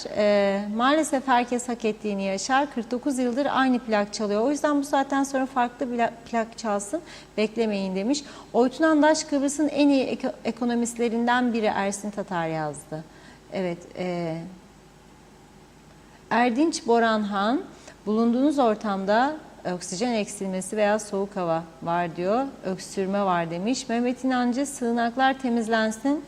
maalesef herkes hak ettiğini yaşar. 49 yıldır aynı plak çalıyor. O yüzden bu saatten sonra farklı bir plak çalsın, beklemeyin demiş. Oytun Andaş, Kıbrıs'ın en iyi ekonomistlerinden biri Ersin Tatar yazdı. Evet, Erdinç Boranhan, bulunduğunuz ortamda oksijen eksilmesi veya soğuk hava var diyor, öksürme var demiş. Mehmet İnancı, sığınaklar temizlensin,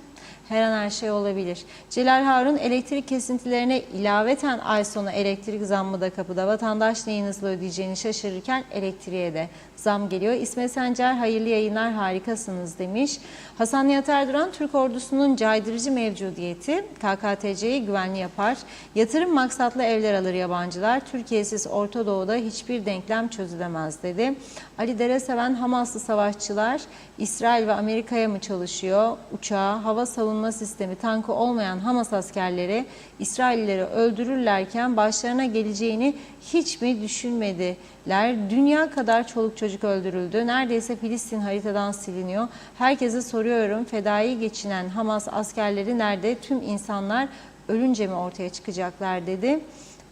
her an her şey olabilir. Celal Harun, elektrik kesintilerine ilaveten ay sonu elektrik zammı da kapıda. Vatandaş neyin hızlı ödeyeceğini şaşırırken elektriğe de zam geliyor. İsmet Sencer, hayırlı yayınlar, harikasınız demiş. Hasan Nihat Erduran, Türk ordusunun caydırıcı mevcudiyeti KKTC'yi güvenli yapar. Yatırım maksatlı evler alır yabancılar. Türkiye'siz Orta Doğu'da hiçbir denklem çözülemez dedi. Ali Dereseven, Hamaslı savaşçılar İsrail ve Amerika'ya mı çalışıyor? Uçağı, hava savunma sistemi, tankı olmayan Hamas askerleri İsraillileri öldürürlerken başlarına geleceğini hiç mi düşünmediler? Dünya kadar çoluk çocuk öldürüldü. Neredeyse Filistin haritadan siliniyor. Herkese soruyorum, fedai geçinen Hamas askerleri nerede? Tüm insanlar ölünce mi ortaya çıkacaklar dedi.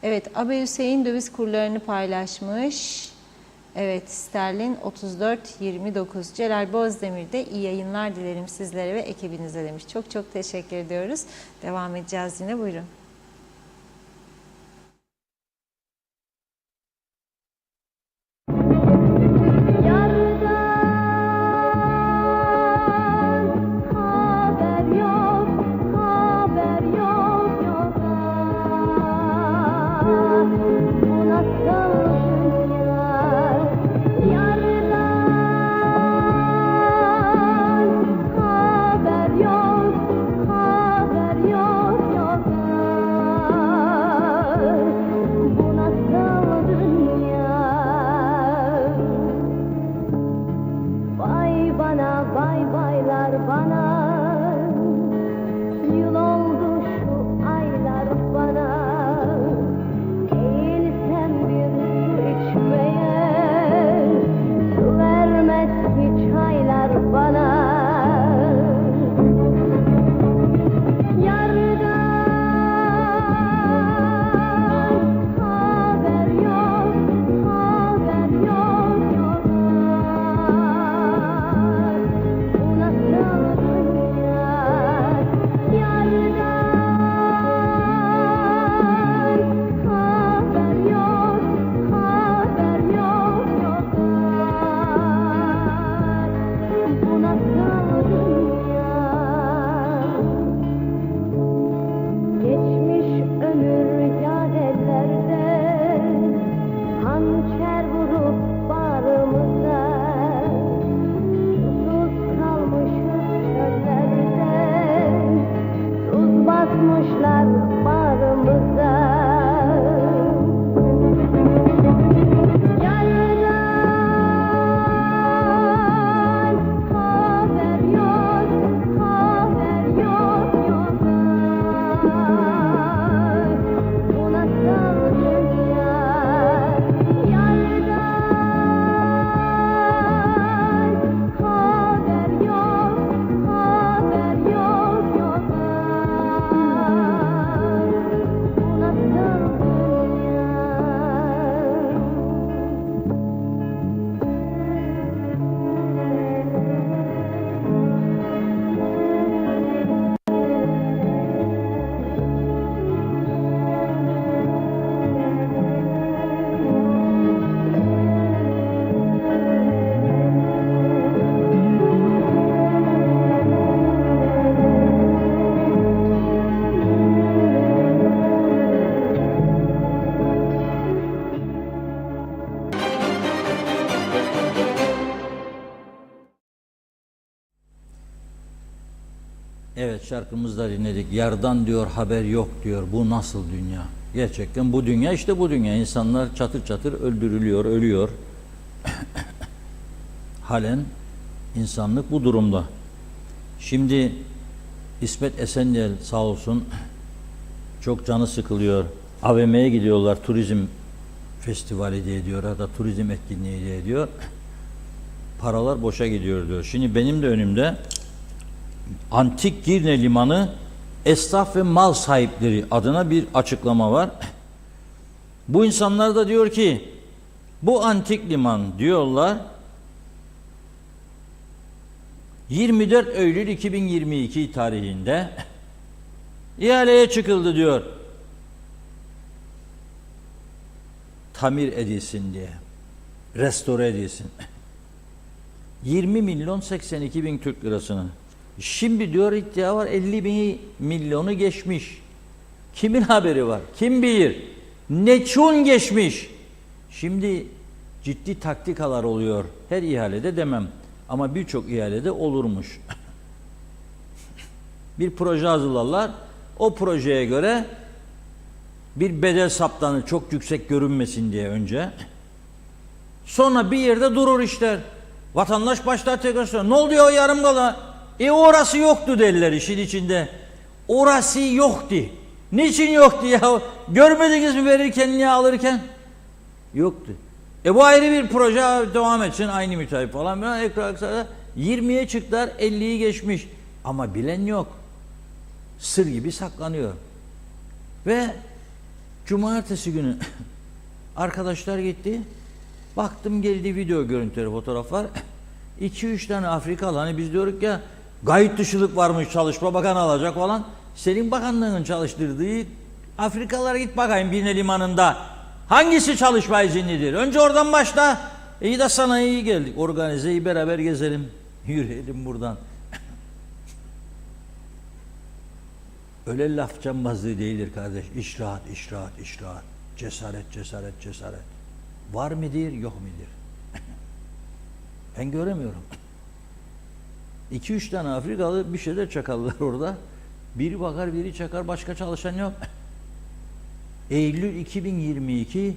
Evet, Abe Hüseyin döviz kurlarını paylaşmış. Evet, sterlin 34.29. Celal Bozdemir de iyi yayınlar dilerim sizlere ve ekibinize demiş. Çok çok teşekkür ediyoruz. Devam edeceğiz yine, buyurun. Evet, şarkımızda dinledik. Yardan diyor haber yok diyor. Bu nasıl dünya? Gerçekten bu dünya işte bu dünya. İnsanlar çatır çatır öldürülüyor, ölüyor. Halen insanlık bu durumda. Şimdi İsmet Esenyel sağ olsun çok canı sıkılıyor. AVM'ye gidiyorlar, turizm festivali diye diyor, ya da turizm etkinliği diye diyor. Paralar boşa gidiyor diyor. Şimdi benim de önümde Antik Girne Limanı Esnaf ve Mal Sahipleri adına bir açıklama var. Bu insanlar da diyor ki bu antik liman diyorlar 24 Eylül 2022 tarihinde ihaleye çıkıldı diyor. Tamir edilsin diye. Restore edilsin. 20 milyon 82 bin Türk lirasını. Şimdi diyor iddia var 50 milyonu geçmiş. Kimin haberi var? Kim bilir? Neçun geçmiş. Şimdi ciddi taktikalar oluyor. Her ihalede demem. Ama birçok ihalede olurmuş. Bir proje hazırlarlar. O projeye göre bir bedel saptanır. Çok yüksek görünmesin diye önce. Sonra bir yerde durur işler. Vatandaş başlar tekrar soruyor. Ne oldu ya o yarım kala? Orası yoktu derler işin içinde. Orası yoktu. Niçin yoktu ya? Görmediniz mi verirken, niye alırken? Yoktu. Bu ayrı bir proje, devam etsin aynı müteahhit falan. Ekran 20'ye çıktılar, 50'yi geçmiş. Ama bilen yok. Sır gibi saklanıyor. Ve cumartesi günü arkadaşlar gitti. Baktım geldi video görüntüleri, fotoğraflar. 2-3 tane Afrikalı, hani biz diyoruz ya gayet dışılık varmış, Çalışma Bakanı alacak falan. Senin bakanlığının çalıştırdığı Afrikalılara git bakayım Girne Limanı'nda. Hangisi çalışma izinlidir? Önce oradan başla. İyi de sana iyi geldik. Organizeyi beraber gezelim. Yürüyelim buradan. Öyle laf cambazlığı değildir kardeş. İşrahat, işrahat, işrahat. Cesaret, cesaret, cesaret. Var mıdır, yok mudur? Ben göremiyorum. 2-3 tane Afrikalı bir şeyler çakarlar orada. Biri bakar, biri çakar, başka çalışan yok. Eylül 2022,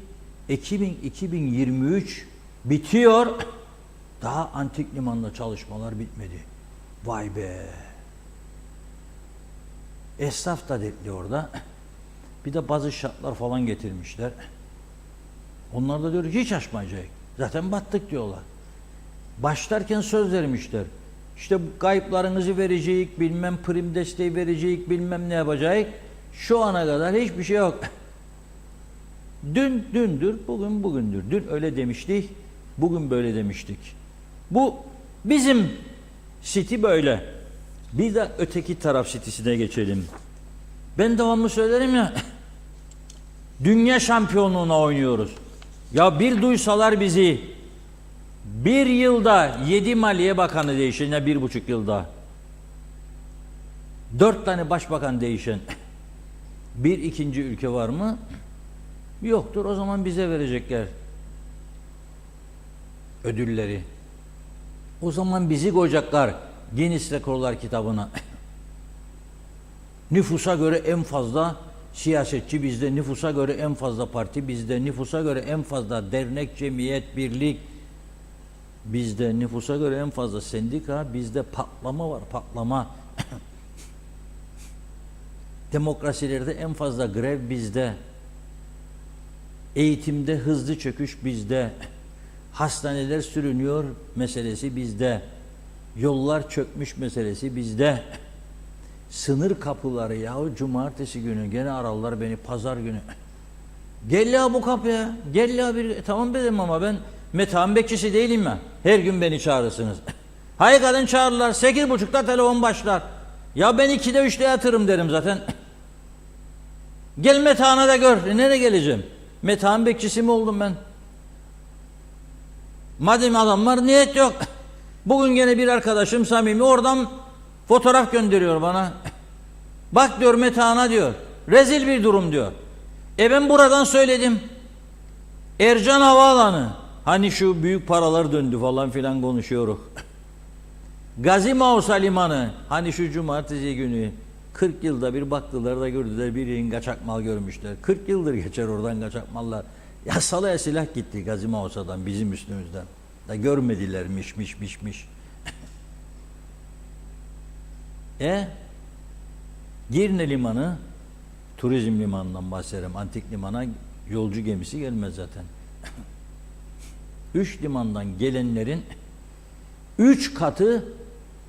Ekim 2023 bitiyor. Daha antik limanda çalışmalar bitmedi. Vay be. Esnaf da dertli orada. Bir de bazı şartlar falan getirmişler. Onlar da diyor hiç açmayacak. Zaten battık diyorlar. Başlarken söz vermişler. İşte kayıplarınızı verecek, bilmem prim desteği verecek, bilmem ne yapacak. Şu ana kadar hiçbir şey yok. Dün dündür, bugün bugündür. Dün öyle demiştik, bugün böyle demiştik. Bu bizim City böyle. Bir de öteki taraf City'sine geçelim. Ben devamlı söylerim ya, dünya şampiyonluğuna oynuyoruz. Ya bir duysalar bizi, bir yılda 7 Maliye Bakanı değişen, ya 1,5 yılda 4 tane başbakan değişen bir ikinci ülke var mı? Yoktur. O zaman bize verecekler ödülleri. O zaman bizi koyacaklar Guinness Rekorlar kitabına. Nüfusa göre en fazla siyasetçi bizde, nüfusa göre en fazla parti bizde, nüfusa göre en fazla dernek, cemiyet, birlik bizde, nüfusa göre en fazla sendika bizde, patlama var, patlama. Demokrasilerde en fazla grev bizde. Eğitimde hızlı çöküş bizde. Hastaneler sürünüyor meselesi bizde. Yollar çökmüş meselesi bizde. Sınır kapıları yahu cumartesi günü gene ararlar beni, pazar günü. Gel ya bu kapıya. Gel ya bir. Tamam dedim ama ben Metehan bekçisi değilim ya. Her gün beni çağırırsınız. Hakikaten çağırırlar. 8.30'da telefon başlar. Ya ben 2'de 3'te yatırım derim zaten. Gel Metehan'a da gör. Nereye geleceğim? Metehan bekçisi mi oldum ben? Madem adam var, niyet yok. Bugün gene bir arkadaşım samimi oradan fotoğraf gönderiyor bana. Bak diyor Metehan'a diyor. Rezil bir durum diyor. Ben buradan söyledim. Ercan Havaalanı. Hani şu büyük paralar döndü falan filan konuşuyoruz. Gazi Mausa Limanı. Hani şu cumartesi günü 40 yılda bir baktılar da gördüler bir yerin kaçak mal görmüşler. 40 yıldır geçer oradan kaçak mallar. Yasalıya silah gitti Gazi Mausa'dan bizim üstümüzden. Da görmediler miş. Girne Limanı, turizm limanından bahsederim. Antik limana yolcu gemisi gelmez zaten. 3 limandan gelenlerin 3 katı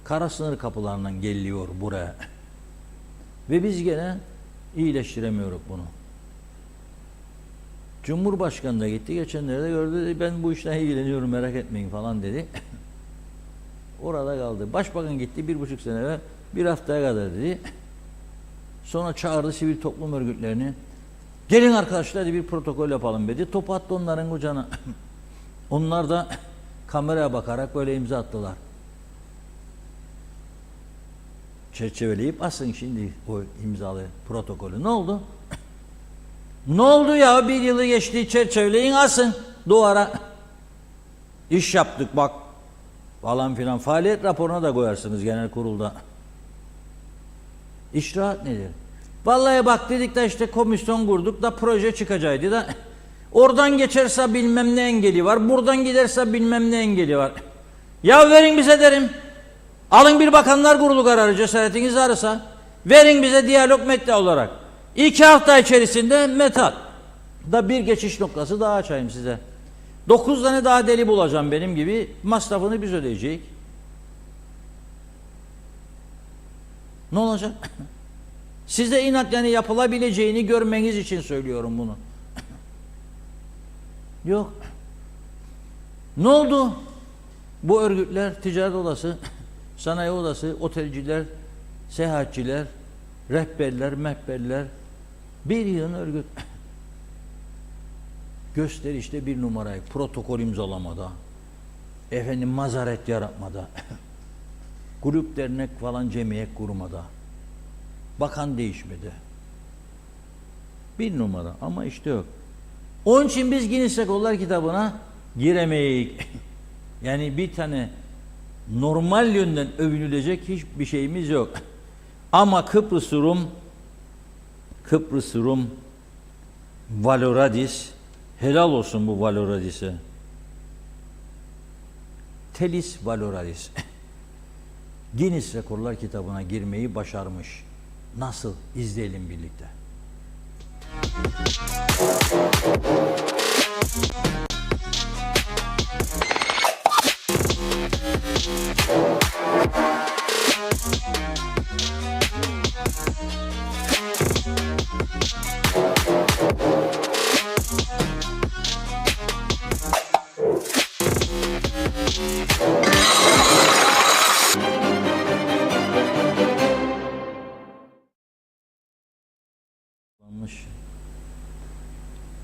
kara sınır kapılarından geliyor buraya. Ve biz gene iyileştiremiyoruz bunu. Cumhurbaşkanı da gitti. Geçenlerde gördü. Dedi, ben bu işten ilgileniyorum merak etmeyin falan dedi. Orada kaldı. Başbakan gitti 1,5 sene ve 1 haftaya kadar dedi. Sonra çağırdı sivil toplum örgütlerini. Gelin arkadaşlar dedi, bir protokol yapalım dedi. Topu attı onların kucağına. Onlar da kameraya bakarak böyle imza attılar. Çerçeveleyip asın şimdi o imzalı protokolü. Ne oldu? Ne oldu ya? 1 yılı geçti, çerçeveleyin asın duvara. İş yaptık bak falan filan. Faaliyet raporuna da koyarsınız genel kurulda. İşrahat nedir? Vallahi bak dedik de işte komisyon kurduk da proje çıkacaktı da oradan geçerse bilmem ne engeli var, buradan giderse bilmem ne engeli var. Ya verin bize derim. Alın bir bakanlar kurulu kararı cesaretiniz varsa verin bize diyalog metni olarak. 2 hafta içerisinde metal da bir geçiş noktası daha açayım size. 9 tane daha deli bulacağım benim gibi, masrafını biz ödeyecek. Ne olacak? Size inat yani yapılabileceğini görmeniz için söylüyorum bunu. Yok. Ne oldu? Bu örgütler, ticaret odası, sanayi odası, otelciler, seyahatçiler, rehberler, mehberler, bir yığın örgüt. Gösterişte bir numarayı, protokol imzalamada, efendim mazaret yaratmada, grup dernek falan cemiyet kurmada, bakan değişmedi. Bir numara ama işte yok. Onun için biz Guinness Rekorlar kitabına giremeyiz. Yani bir tane normal yönden övünülecek hiçbir şeyimiz yok. Ama Kıbrıs Rum Valoradis, helal olsun bu Valoradis'e. Telis Valoradis. Guinness Rekorlar kitabına girmeyi başarmış. Nasıl? İzleyelim birlikte.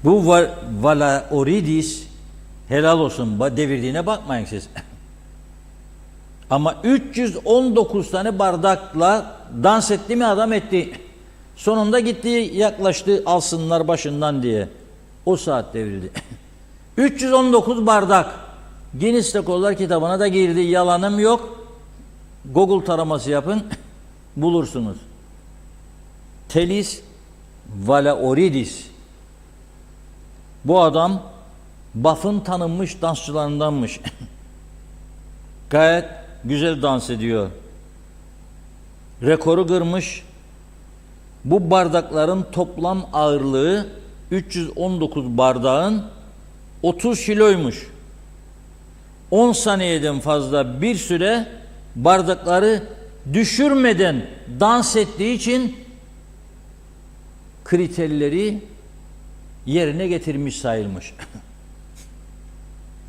Bu Valaoridis helal olsun devirdiğine bakmayın siz. Ama 319 tane bardakla dans etti mi adam etti. Sonunda gitti yaklaştı alsınlar başından diye. O saat devrildi. 319 bardak Guinness Rekorlar kitabına da girdi. Yalanım yok. Google taraması yapın. Bulursunuz. Telis Valaoridis. Bu adam Baf'ın tanınmış dansçılarındanmış. Gayet güzel dans ediyor. Rekoru kırmış. Bu bardakların toplam ağırlığı 319 bardağın 30 kiloymuş. 10 saniyeden fazla bir süre bardakları düşürmeden dans ettiği için kriterleri yerine getirmiş sayılmış.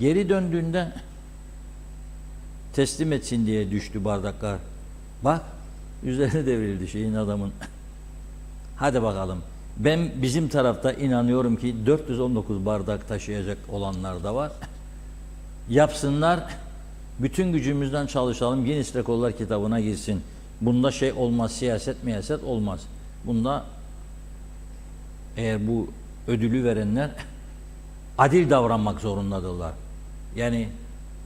Geri döndüğünde teslim etsin diye düştü bardaklar. Bak üzerine devrildi şeyin adamın. Hadi bakalım. Ben bizim tarafta inanıyorum ki 419 bardak taşıyacak olanlar da var. Yapsınlar. Bütün gücümüzden çalışalım. Guinness Rekorlar kitabına girsin. Bunda şey olmaz. Siyaset olmaz. Bunda eğer bu ödülü verenler adil davranmak zorundadırlar. Yani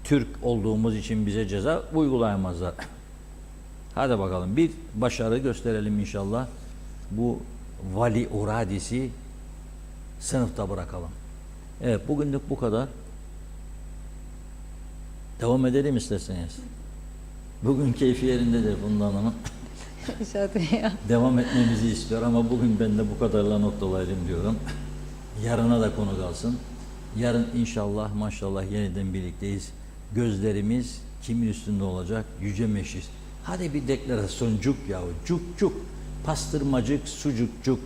Türk olduğumuz için bize ceza uygulayamazlar. Hadi bakalım bir başarı gösterelim inşallah. Bu Vali Uradis'i sınıfta bırakalım. Evet, bugünlük bu kadar. Devam edelim isterseniz. Bugün keyfi yerindedir Funda Hanım'ın. İnşallah ya. Devam etmemizi istiyor ama bugün ben de bu kadarla noktalayalım diyorum. Yarına da konu kalsın. Yarın inşallah maşallah yeniden birlikteyiz. Gözlerimiz kimin üstünde olacak? Yüce Meşis. Hadi bir deklarasyoncu yahu. Cuk cuk. Pastırmacık, sucukcuk,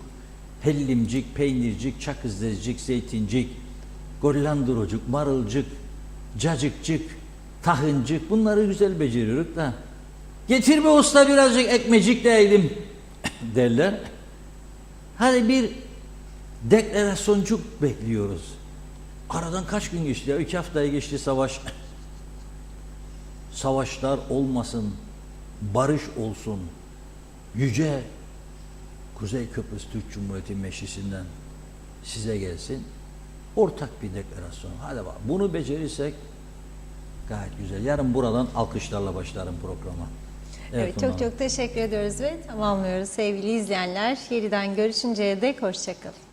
hellimcik, peynircik, çakızdezcik, zeytincik, gollandrocuk, marılcık, cacıkcık, tahıncık. Bunları güzel beceriyoruz da. Getir be usta birazcık ekmecik değilim derler. Hadi bir deklarasyoncu bekliyoruz. Aradan kaç gün geçti ya? 2 haftaya geçti savaş. Savaşlar olmasın, barış olsun. Yüce Kuzey Kıbrıs Türk Cumhuriyeti Meclisi'nden size gelsin. Ortak bir deklarasyon. Hadi bak. Bunu becerirsek gayet güzel. Yarın buradan alkışlarla başlarım programa. Evet, çok çok teşekkür ediyoruz ve tamamlıyoruz sevgili izleyenler. Yeniden görüşünceye dek hoşça kalın.